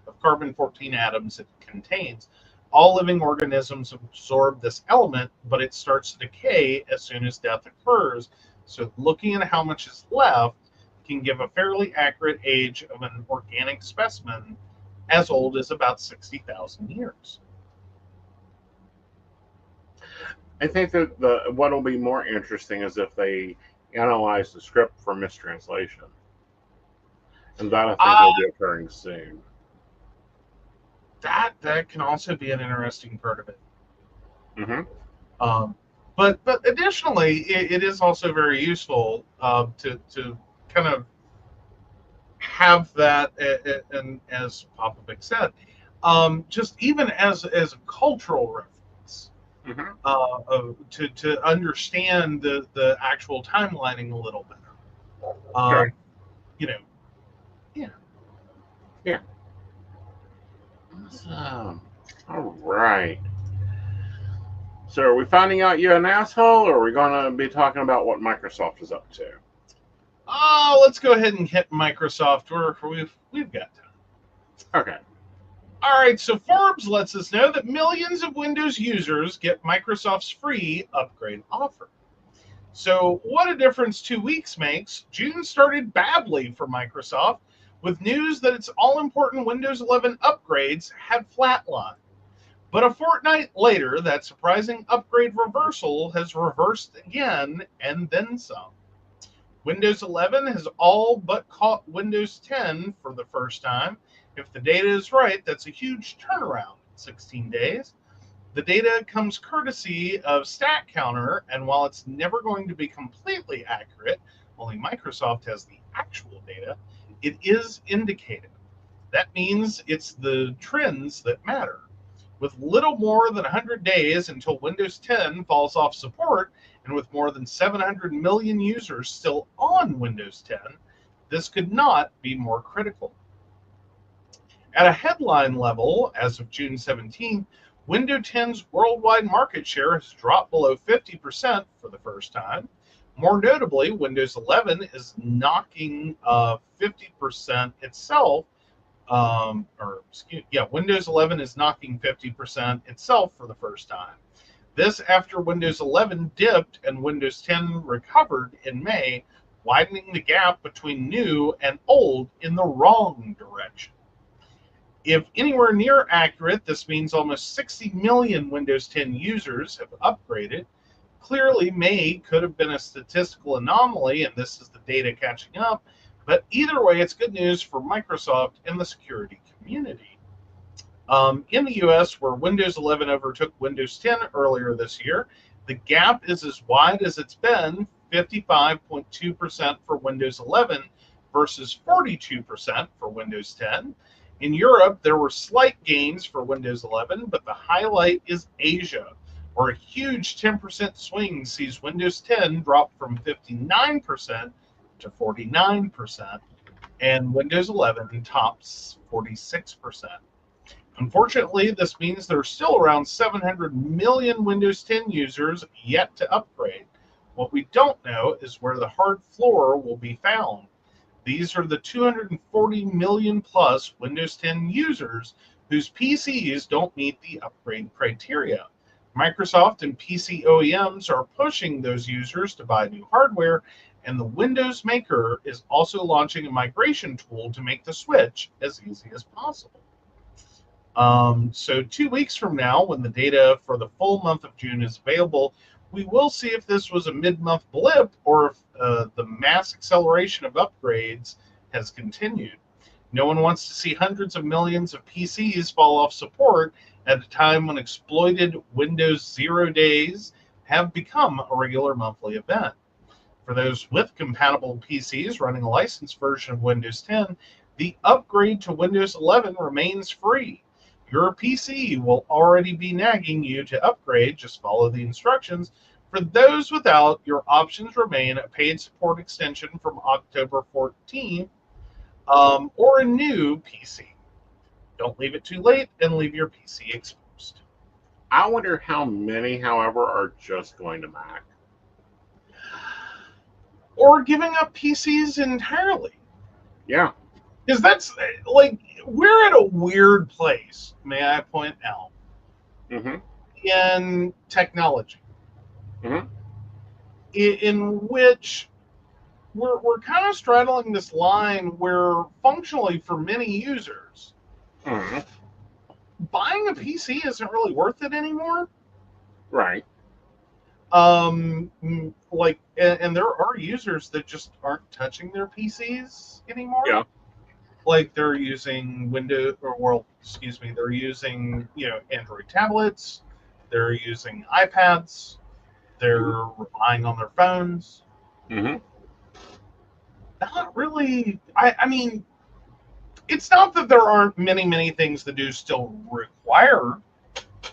of carbon-14 atoms it contains. All living organisms absorb this element, but it starts to decay as soon as death occurs. So looking at how much is left can give a fairly accurate age of an organic specimen as old as about 60,000 years. I think that what will be more interesting is if they analyze the script for mistranslation. And that I think will be occurring soon. That can also be an interesting part of it. Mm-hmm. But additionally, it is also very useful to kind of have that, and as Popovic said, just even as a cultural reference. Mm-hmm. To understand the actual timelining a little better. Sure. Yeah. Awesome. All right. So are we finding out you're an asshole, or are we going to be talking about what Microsoft is up to? Let's go ahead and hit Microsoft. We've got time. Okay. All right, so Forbes lets us know that millions of Windows users get Microsoft's free upgrade offer. So what a difference 2 weeks makes. June started badly for Microsoft with news that its all-important Windows 11 upgrades had flatlined. But a fortnight later, that surprising upgrade reversal has reversed again and then some. Windows 11 has all but caught Windows 10 for the first time. If the data is right, that's a huge turnaround in 16 days. The data comes courtesy of StatCounter, and while it's never going to be completely accurate, only Microsoft has the actual data, it is indicative. That means it's the trends that matter. With little more than 100 days until Windows 10 falls off support, and with more than 700 million users still on Windows 10, this could not be more critical. At a headline level, as of June 17th, Windows 10's worldwide market share has dropped below 50% for the first time. More notably, Windows 11 is knocking 50% itself. Windows 11 is knocking 50% itself for the first time. This after Windows 11 dipped and Windows 10 recovered in May, widening the gap between new and old in the wrong direction. If anywhere near accurate, this means almost 60 million Windows 10 users have upgraded. Clearly, May could have been a statistical anomaly, and this is the data catching up. But either way, it's good news for Microsoft and the security community. In the US, where Windows 11 overtook Windows 10 earlier this year, the gap is as wide as it's been, 55.2% for Windows 11 versus 42% for Windows 10. In Europe, there were slight gains for Windows 11, but the highlight is Asia, where a huge 10% swing sees Windows 10 drop from 59% to 49%, and Windows 11 tops 46%. Unfortunately, this means there are still around 700 million Windows 10 users yet to upgrade. What we don't know is where the hard floor will be found. These are the 240 million plus Windows 10 users whose PCs don't meet the upgrade criteria. Microsoft and PC OEMs are pushing those users to buy new hardware, and the Windows Maker is also launching a migration tool to make the switch as easy as possible. So 2 weeks from now, when the data for the full month of June is available, we will see if this was a mid-month blip or if the mass acceleration of upgrades has continued. No one wants to see hundreds of millions of PCs fall off support at a time when exploited Windows 0 days have become a regular monthly event. For those with compatible PCs running a licensed version of Windows 10, the upgrade to Windows 11 remains free. Your PC will already be nagging you to upgrade, just follow the instructions. For those without, your options remain a paid support extension from October 14th or a new PC. Don't leave it too late and leave your PC exposed. I wonder how many, however, are just going to Mac. Or giving up PCs entirely. Yeah. Because that's, like, we're at a weird place, may I point out, in technology, in which we're kind of straddling this line where functionally for many users, buying a PC isn't really worth it anymore. Right. Like, and there are users that just aren't touching their PCs anymore. Yeah. Like they're using Windows, or well, excuse me, they're using Android tablets, they're using iPads, they're relying on their phones. Not really. I mean, it's not that there aren't many things that do still require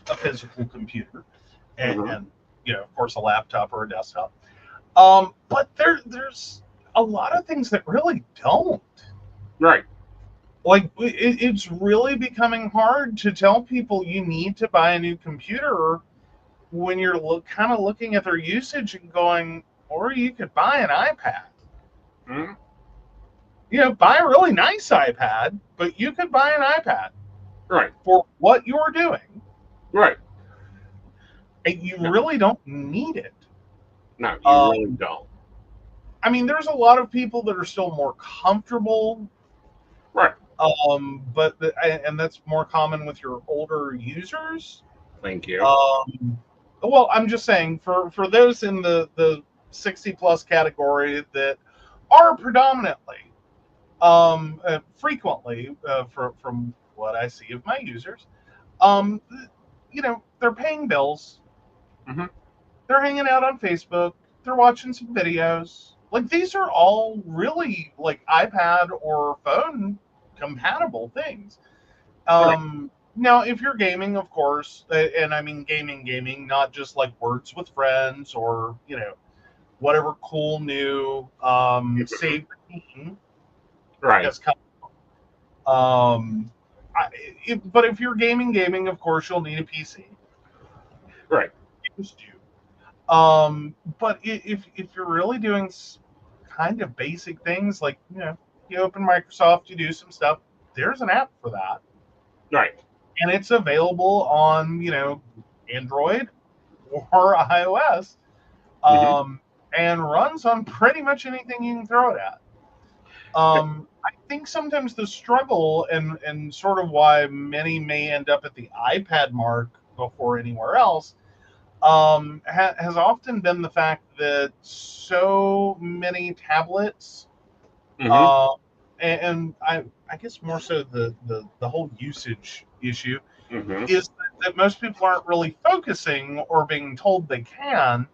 a physical computer, and of course a laptop or a desktop. But there's a lot of things that really don't. Right. Like, it's really becoming hard to tell people you need to buy a new computer when you're kind of looking at their usage and going, or you could buy an iPad. Buy a really nice iPad, but you could buy an iPad. Right. For what you're doing. Right. And you really don't need it. No, you really don't. I mean, there's a lot of people that are still more comfortable. Right. But and that's more common with your older users. Thank you. Well, I'm just saying for those in the 60 plus category that are predominantly, frequently, from what I see of my users, they're paying bills. They're hanging out on Facebook. They're watching some videos. Like, these are all really like iPad or phone compatible things. Now, if you're gaming, of course, and I mean gaming, not just like Words with Friends or whatever cool new save routine has come. But if you're gaming, of course, you'll need a PC. Right. Used to. But if you're really doing kind of basic things like you open Microsoft, you do some stuff, there's an app for that. Right. And it's available on, Android or iOS. and runs on pretty much anything you can throw it at. I think sometimes the struggle and sort of why many may end up at the iPad mark before anywhere else has often been the fact that so many tablets, Mm-hmm. uh, and I guess more so the whole usage issue Mm-hmm. is that most people aren't really focusing or being told they can.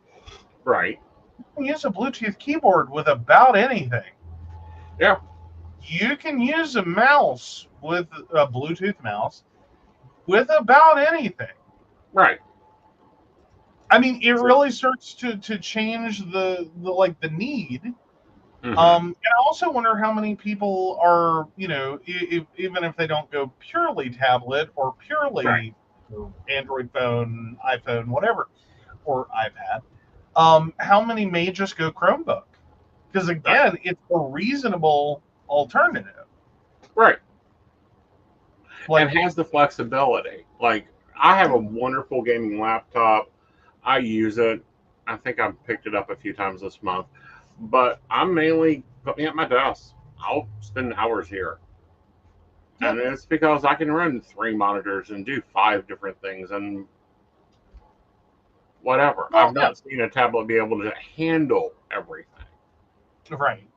Right. You can use a Bluetooth keyboard with about anything. Yeah. You can use a mouse with a Bluetooth mouse with about anything. Right. I mean, it So, really starts to change the like the need. mm-hmm. And I also wonder how many people are, even if they don't go purely tablet or Right. purely Android phone, iPhone, whatever, or iPad, how many may just go Chromebook? Because Right. again, it's a reasonable alternative. Right. And Like, has the flexibility. Like, I have a wonderful gaming laptop. I use it. I think I've picked it up a few times this month, but I'm mainly putting at my desk. I'll spend hours here. yeah, And it's because I can run 3 monitors and do 5 different things and whatever. well, I've yeah, not seen a tablet be able to handle everything. right.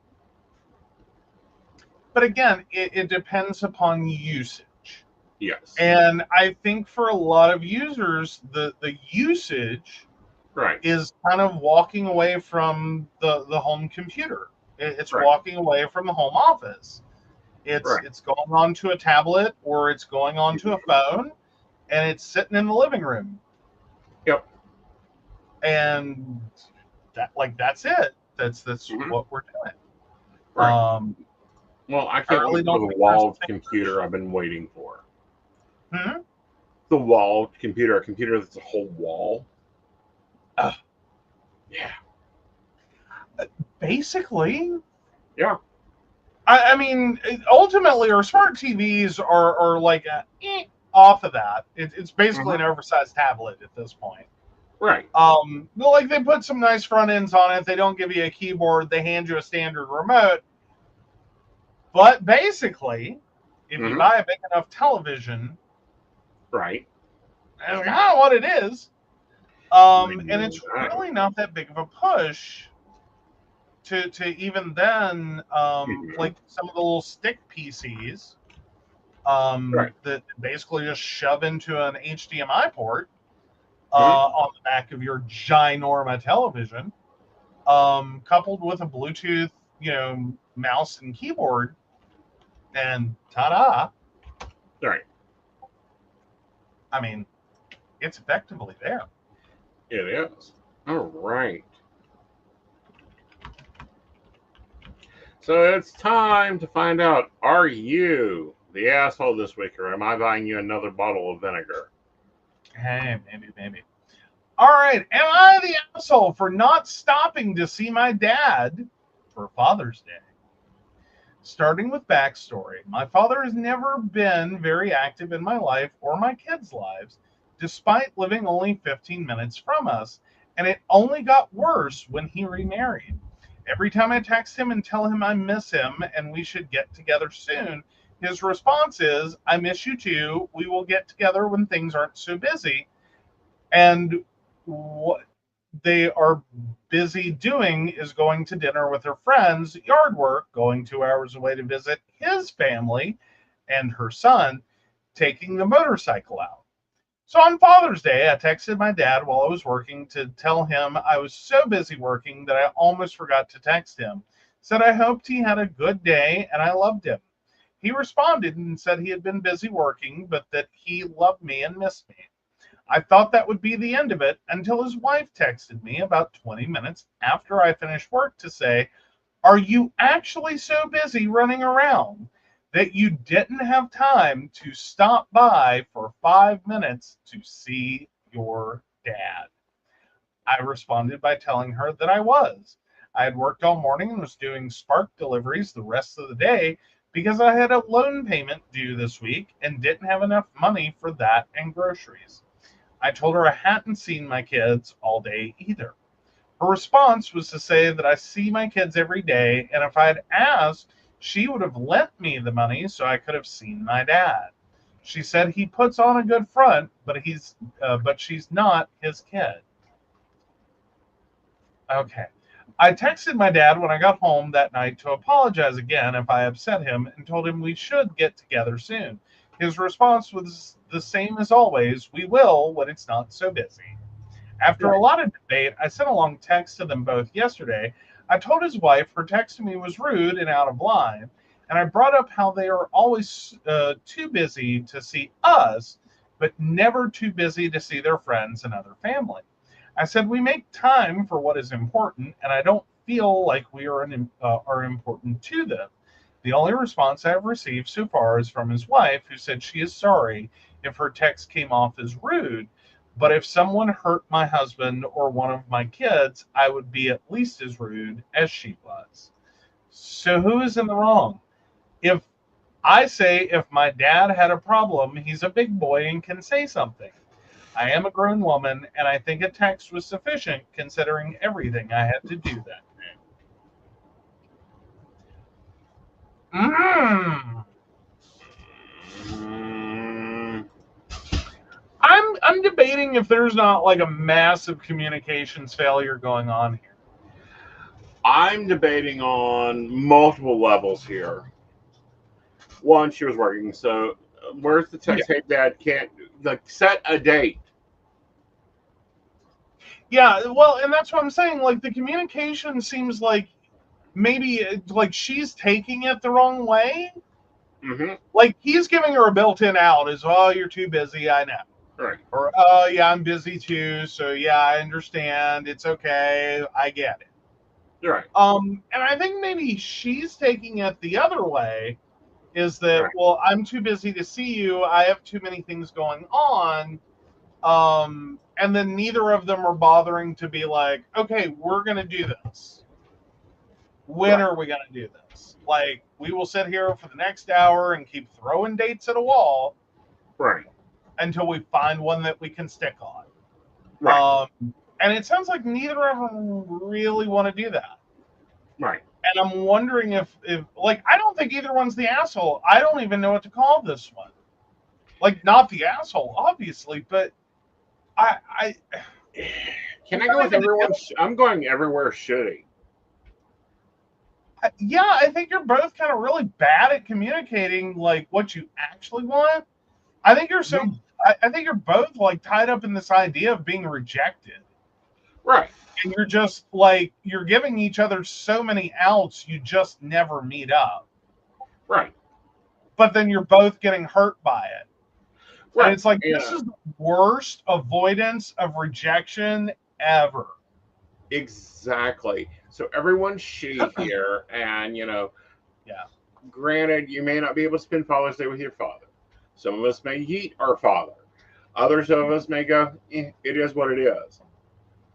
But again, it depends upon usage. Yes. And I think for a lot of users, the usage Right. is kind of walking away from the home computer. It's Right. walking away from the home office. It's Right. it's going onto a tablet or it's going onto a Mhm. phone and it's sitting in the living room. Yep. And that's it. That's Hmm. what we're doing. Right. Um, Well, I I can't really wait for don't the think there's wall anything. computer I've been waiting for. Hmm? The wall computer, a computer that's a whole wall. Uh, Yeah. Basically, Yeah. I mean, ultimately, our smart TVs are like off of that. It's basically an Hmm. oversized tablet at this point. Right. Like they put some nice front ends on it. They don't give you a keyboard. They hand you a standard remote. But basically, if you Hmm. buy a big enough television, Right. that's kind of what it is. I And know it's that. really not that big of a push to even then, Hmm. like some of the little stick PCs Right. that basically just shove into an HDMI port Hmm. on the back of your ginorma television, coupled with a Bluetooth, mouse and keyboard, and ta-da! Right. I mean, it's effectively there. It is. All right. So it's time to find out, are you the asshole this week, or am I buying you another bottle of vinegar? Hey, maybe. All right, am I the asshole for not stopping to see my dad for Father's Day? Starting with backstory, my father has never been very active in my life or my kids' lives, despite living only 15 minutes from us, and it only got worse when he remarried. Every time I text him and tell him I miss him and we should get together soon, his response is, I miss you too. We will get together when things aren't so busy. And what they are busy doing is going to dinner with her friends, yard work, going 2 hours away to visit his family and her son, taking the motorcycle out. So on Father's Day, I texted my dad while I was working to tell him I was so busy working that I almost forgot to text him. Said I hoped he had a good day and I loved him. He responded and said he had been busy working, but that he loved me and missed me. I thought that would be the end of it until his wife texted me about 20 minutes after I finished work to say, are you actually so busy running around that you didn't have time to stop by for 5 minutes to see your dad? I responded by telling her that I was. I had worked all morning and was doing Spark deliveries the rest of the day because I had a loan payment due this week and didn't have enough money for that and groceries. I told her I hadn't seen my kids all day either. Her response was to say that I see my kids every day, and if I had asked, she would have lent me the money so I could have seen my dad. She said he puts on a good front, but she's not his kid. Okay. I texted my dad when I got home that night to apologize again if I upset him and told him we should get together soon. His response was the same as always: we will when it's not so busy. After a lot of debate, I sent a long text to them both yesterday. I told his wife her text to me was rude and out of line, and I brought up how they are always too busy to see us, but never too busy to see their friends and other family. I said we make time for what is important, and I don't feel like we are important to them. The only response I have received so far is from his wife, who said she is sorry if her text came off as rude, but if someone hurt my husband or one of my kids, I would be at least as rude as she was. So who is in the wrong? If I say if my dad had a problem, he's a big boy and can say something. I am a grown woman, and I think a text was sufficient considering everything I had to do that day. I'm debating if there's not like a massive communications failure going on here. I'm debating on multiple levels here. One, she was working, so where's the text? Hey, Dad, can't set a date. Yeah, well, and that's what I'm saying. Like the communication seems like maybe like she's taking it the wrong way. Mm-hmm. Like he's giving her a built-in out as, oh, you're too busy, I know. Right. Or, oh, yeah, I'm busy too, so yeah, I understand. It's okay, I get it. Right. And I think maybe she's taking it the other way, is that, right. Well, I'm too busy to see you, I have too many things going on. And then neither of them are bothering to be like, okay, we're going to do this. When are we going to do this? Like, we will sit here for the next hour and keep throwing dates at a wall. Right. Until we find one that we can stick on. Right. And it sounds like neither of them really want to do that. Right. And I'm wondering if like, I don't think either one's the asshole. I don't even know what to call this one. Like, not the asshole, obviously, but I can I go with everyone? I'm going everywhere shitty. Yeah, I think you're both kind of really bad at communicating like what you actually want. I think you're I think you're both like tied up in this idea of being rejected. Right. And you're just like, you're giving each other so many outs, you just never meet up. Right. But then you're both getting hurt by it. Right. And it's like, this is the worst avoidance of rejection ever. Exactly. So everyone's shitty here, and granted, you may not be able to spend Father's Day with your father. Some of us may yeet our father. Others of us may go, it is what it is.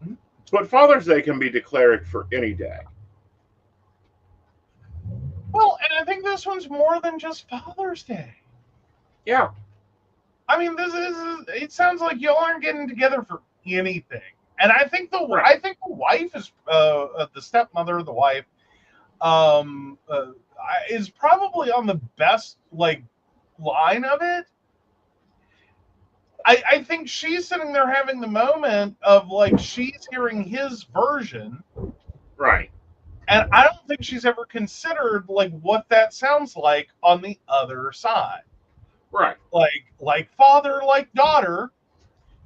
Mm-hmm. But Father's Day can be declared for any day. Well, and I think this one's more than just Father's Day. Yeah. I mean, it sounds like y'all aren't getting together for anything. And I think the wife is the stepmother, the wife, is probably on the best line of it. I think she's sitting there having the moment of she's hearing his version, right? And I don't think she's ever considered what that sounds like on the other side, right? Like father, like daughter.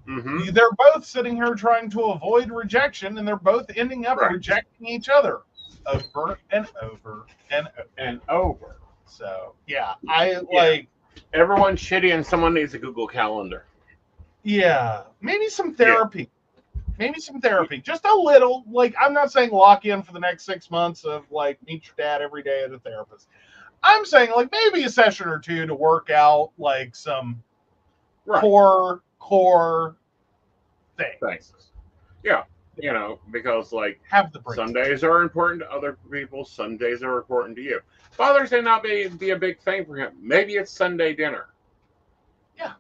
Mm-hmm. They're both sitting here trying to avoid rejection, and they're both ending up rejecting each other over and over and over. So yeah, everyone's shitty, and someone needs a Google Calendar. Yeah, maybe some therapy. Yeah. Maybe some therapy, just a little. I'm not saying lock in for the next 6 months of meet your dad every day at a therapist. I'm saying maybe a session or two to work out some core things. Yeah, because have the some days are important to other people, some days are important to you. Father's Day not be a big thing for him. Maybe it's Sunday dinner. Yeah.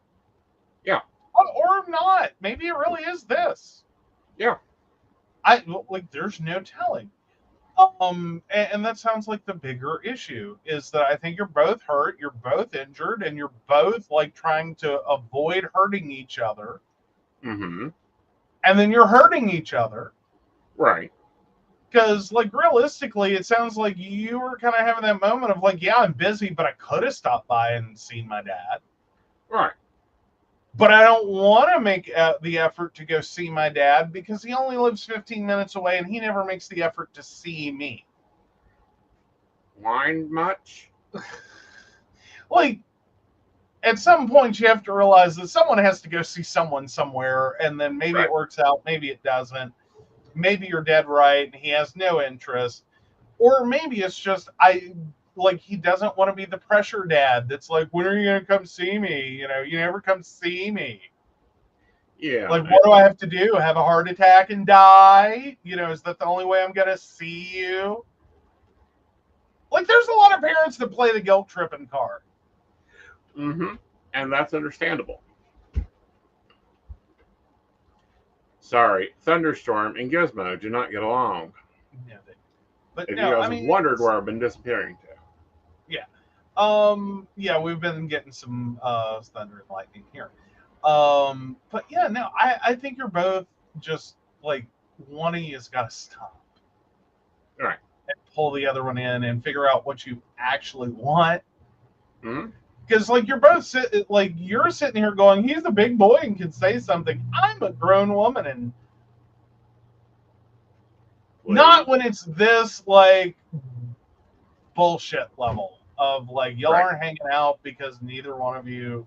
Yeah. Or not. Maybe it really is this. Yeah. There's no telling. And that sounds like the bigger issue is that I think you're both hurt, you're both injured, and you're both like trying to avoid hurting each other. Mm-hmm. And then you're hurting each other. Right. Because, like, realistically, it sounds like you were kind of having that moment of, like, yeah, I'm busy, but I could have stopped by and seen my dad. Right. But I don't want to make the effort to go see my dad because he only lives 15 minutes away and he never makes the effort to see me. Mind much? Like, at some point, you have to realize that someone has to go see someone somewhere, and then maybe it works out, maybe it doesn't. Maybe you're dead right and he has no interest. Or maybe it's just he doesn't want to be the pressure dad that's like, when are you going to come see me? You never come see me. Yeah. Like, what do I have to do? Have a heart attack and die? Is that the only way I'm going to see you? Like, there's a lot of parents that play the guilt tripping card. Mm-hmm. And that's understandable. Sorry, Thunderstorm and Gizmo do not get along. But If no, you guys I mean, have wondered where I've been disappearing to. Yeah, we've been getting some thunder and lightning here. But yeah, no, I think you're both just like one of you's got to stop. All right. And pull the other one in and figure out what you actually want. Mm-hmm. Because like you're sitting here going, he's a big boy and can say something. I'm a grown woman and not when it's this like bullshit level of like y'all aren't hanging out because neither one of you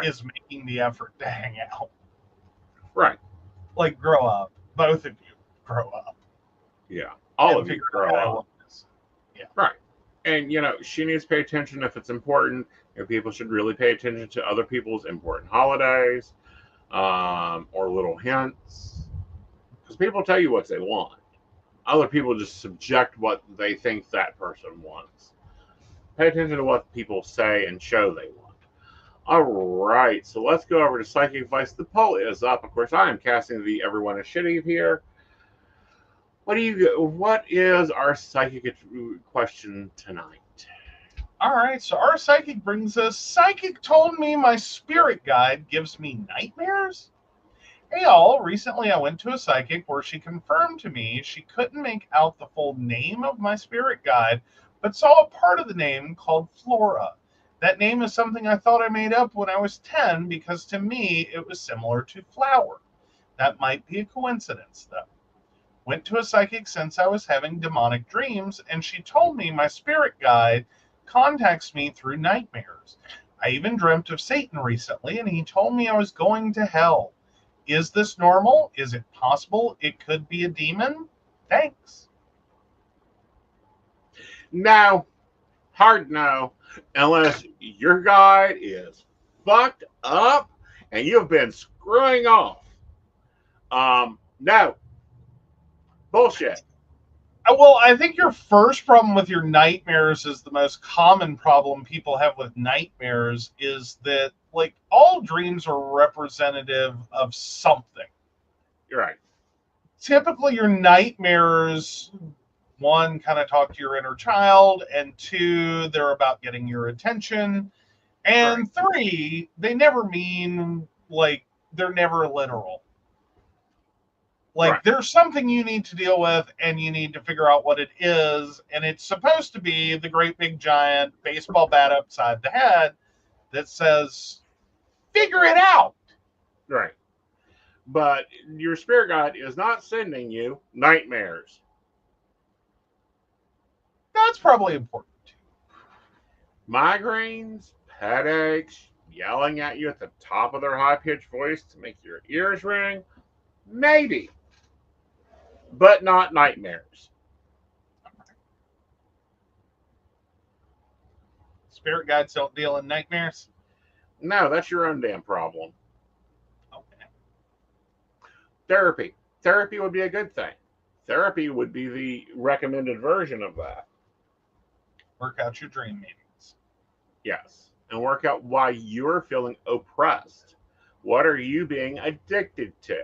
is making the effort to hang out. Right. Like, grow up. Both of you grow up. Yeah. All of you grow up. Yeah. Right. And, she needs to pay attention if it's important. People should really pay attention to other people's important holidays or little hints. Because people tell you what they want. Other people just subject what they think that person wants. Pay attention to what people say and show they want. All right, so let's go over to Psychic Advice. The poll is up. Of course, I am casting the Everyone is Shitty here. What is our psychic question tonight? All right, so our psychic brings us, psychic told me my spirit guide gives me nightmares? Hey all, recently I went to a psychic where she confirmed to me she couldn't make out the full name of my spirit guide, but saw a part of the name called Flora. That name is something I thought I made up when I was 10 because to me it was similar to flower. That might be a coincidence though. Went to a psychic since I was having demonic dreams and she told me my spirit guide contacts me through nightmares. I even dreamt of Satan recently and he told me I was going to hell. Is this normal? Is it possible it could be a demon? Thanks. No. Hard no. Unless your guide is fucked up and you've been screwing off. No. Bullshit. Well, I think your first problem with your nightmares is the most common problem people have with nightmares is that, like, all dreams are representative of something. You're right. Typically, your nightmares, one, kind of talk to your inner child, and two, they're about getting your attention, and three, they never mean, like, they're never literal. Like, there's something you need to deal with, and you need to figure out what it is, and it's supposed to be the great big giant baseball bat upside the head that says, figure it out. Right. But your spirit guide is not sending you nightmares. That's probably important. Migraines, headaches, yelling at you at the top of their high-pitched voice to make your ears ring, maybe. But not nightmares. Spirit guides don't deal in nightmares? No, that's your own damn problem. Okay. Therapy. Therapy would be a good thing. Therapy would be the recommended version of that. Work out your dream meetings. Yes. And work out why you're feeling oppressed. What are you being addicted to?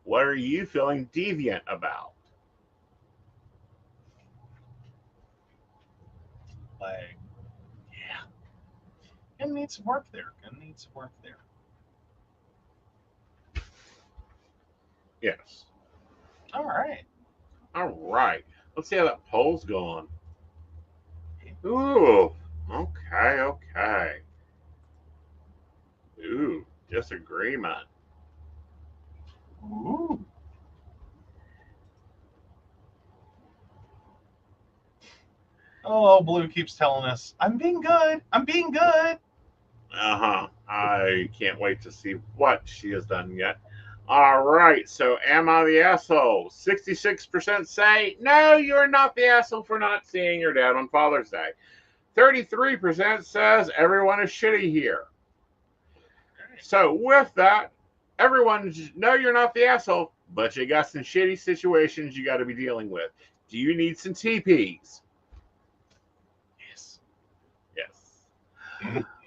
What are you feeling deviant about? Like, yeah. Gonna need some work there. Yes. All right. All right. Let's see how that poll's going. Ooh. Okay. Ooh, disagreement. Ooh. Oh, Blue keeps telling us, I'm being good. I can't wait to see what she has done yet. All right, so am I the asshole? 66% say, no, you're not the asshole for not seeing your dad on Father's Day. 33% says, everyone is shitty here. So with that, everyone, no, you're not the asshole, but you got some shitty situations you got to be dealing with. Do you need some TPs? Yes.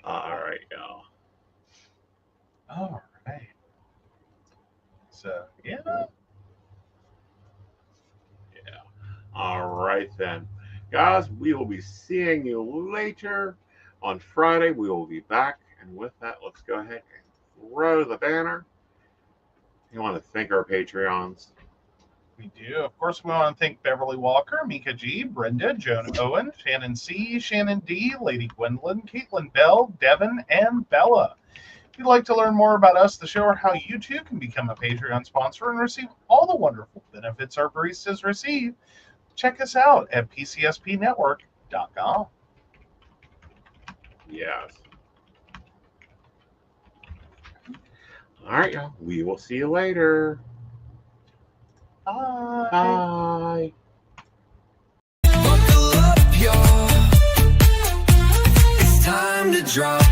All right, y'all. All right. So, yeah. All right, then. Guys, we will be seeing you later. On Friday, we will be back. And with that, let's go ahead and throw the banner. We want to thank our Patreons. We do. Of course, we want to thank Beverly Walker, Mika G, Brenda, Joan Owen, Shannon C, Shannon D, Lady Gwendolyn, Caitlin Bell, Devin, and Bella. If you'd like to learn more about us, the show, or how you too can become a Patreon sponsor and receive all the wonderful benefits our baristas receive, check us out at pcspnetwork.com. Yes. All right, y'all. We will see you later. Bye. Bye. Buckle up, y'all. It's time to drop.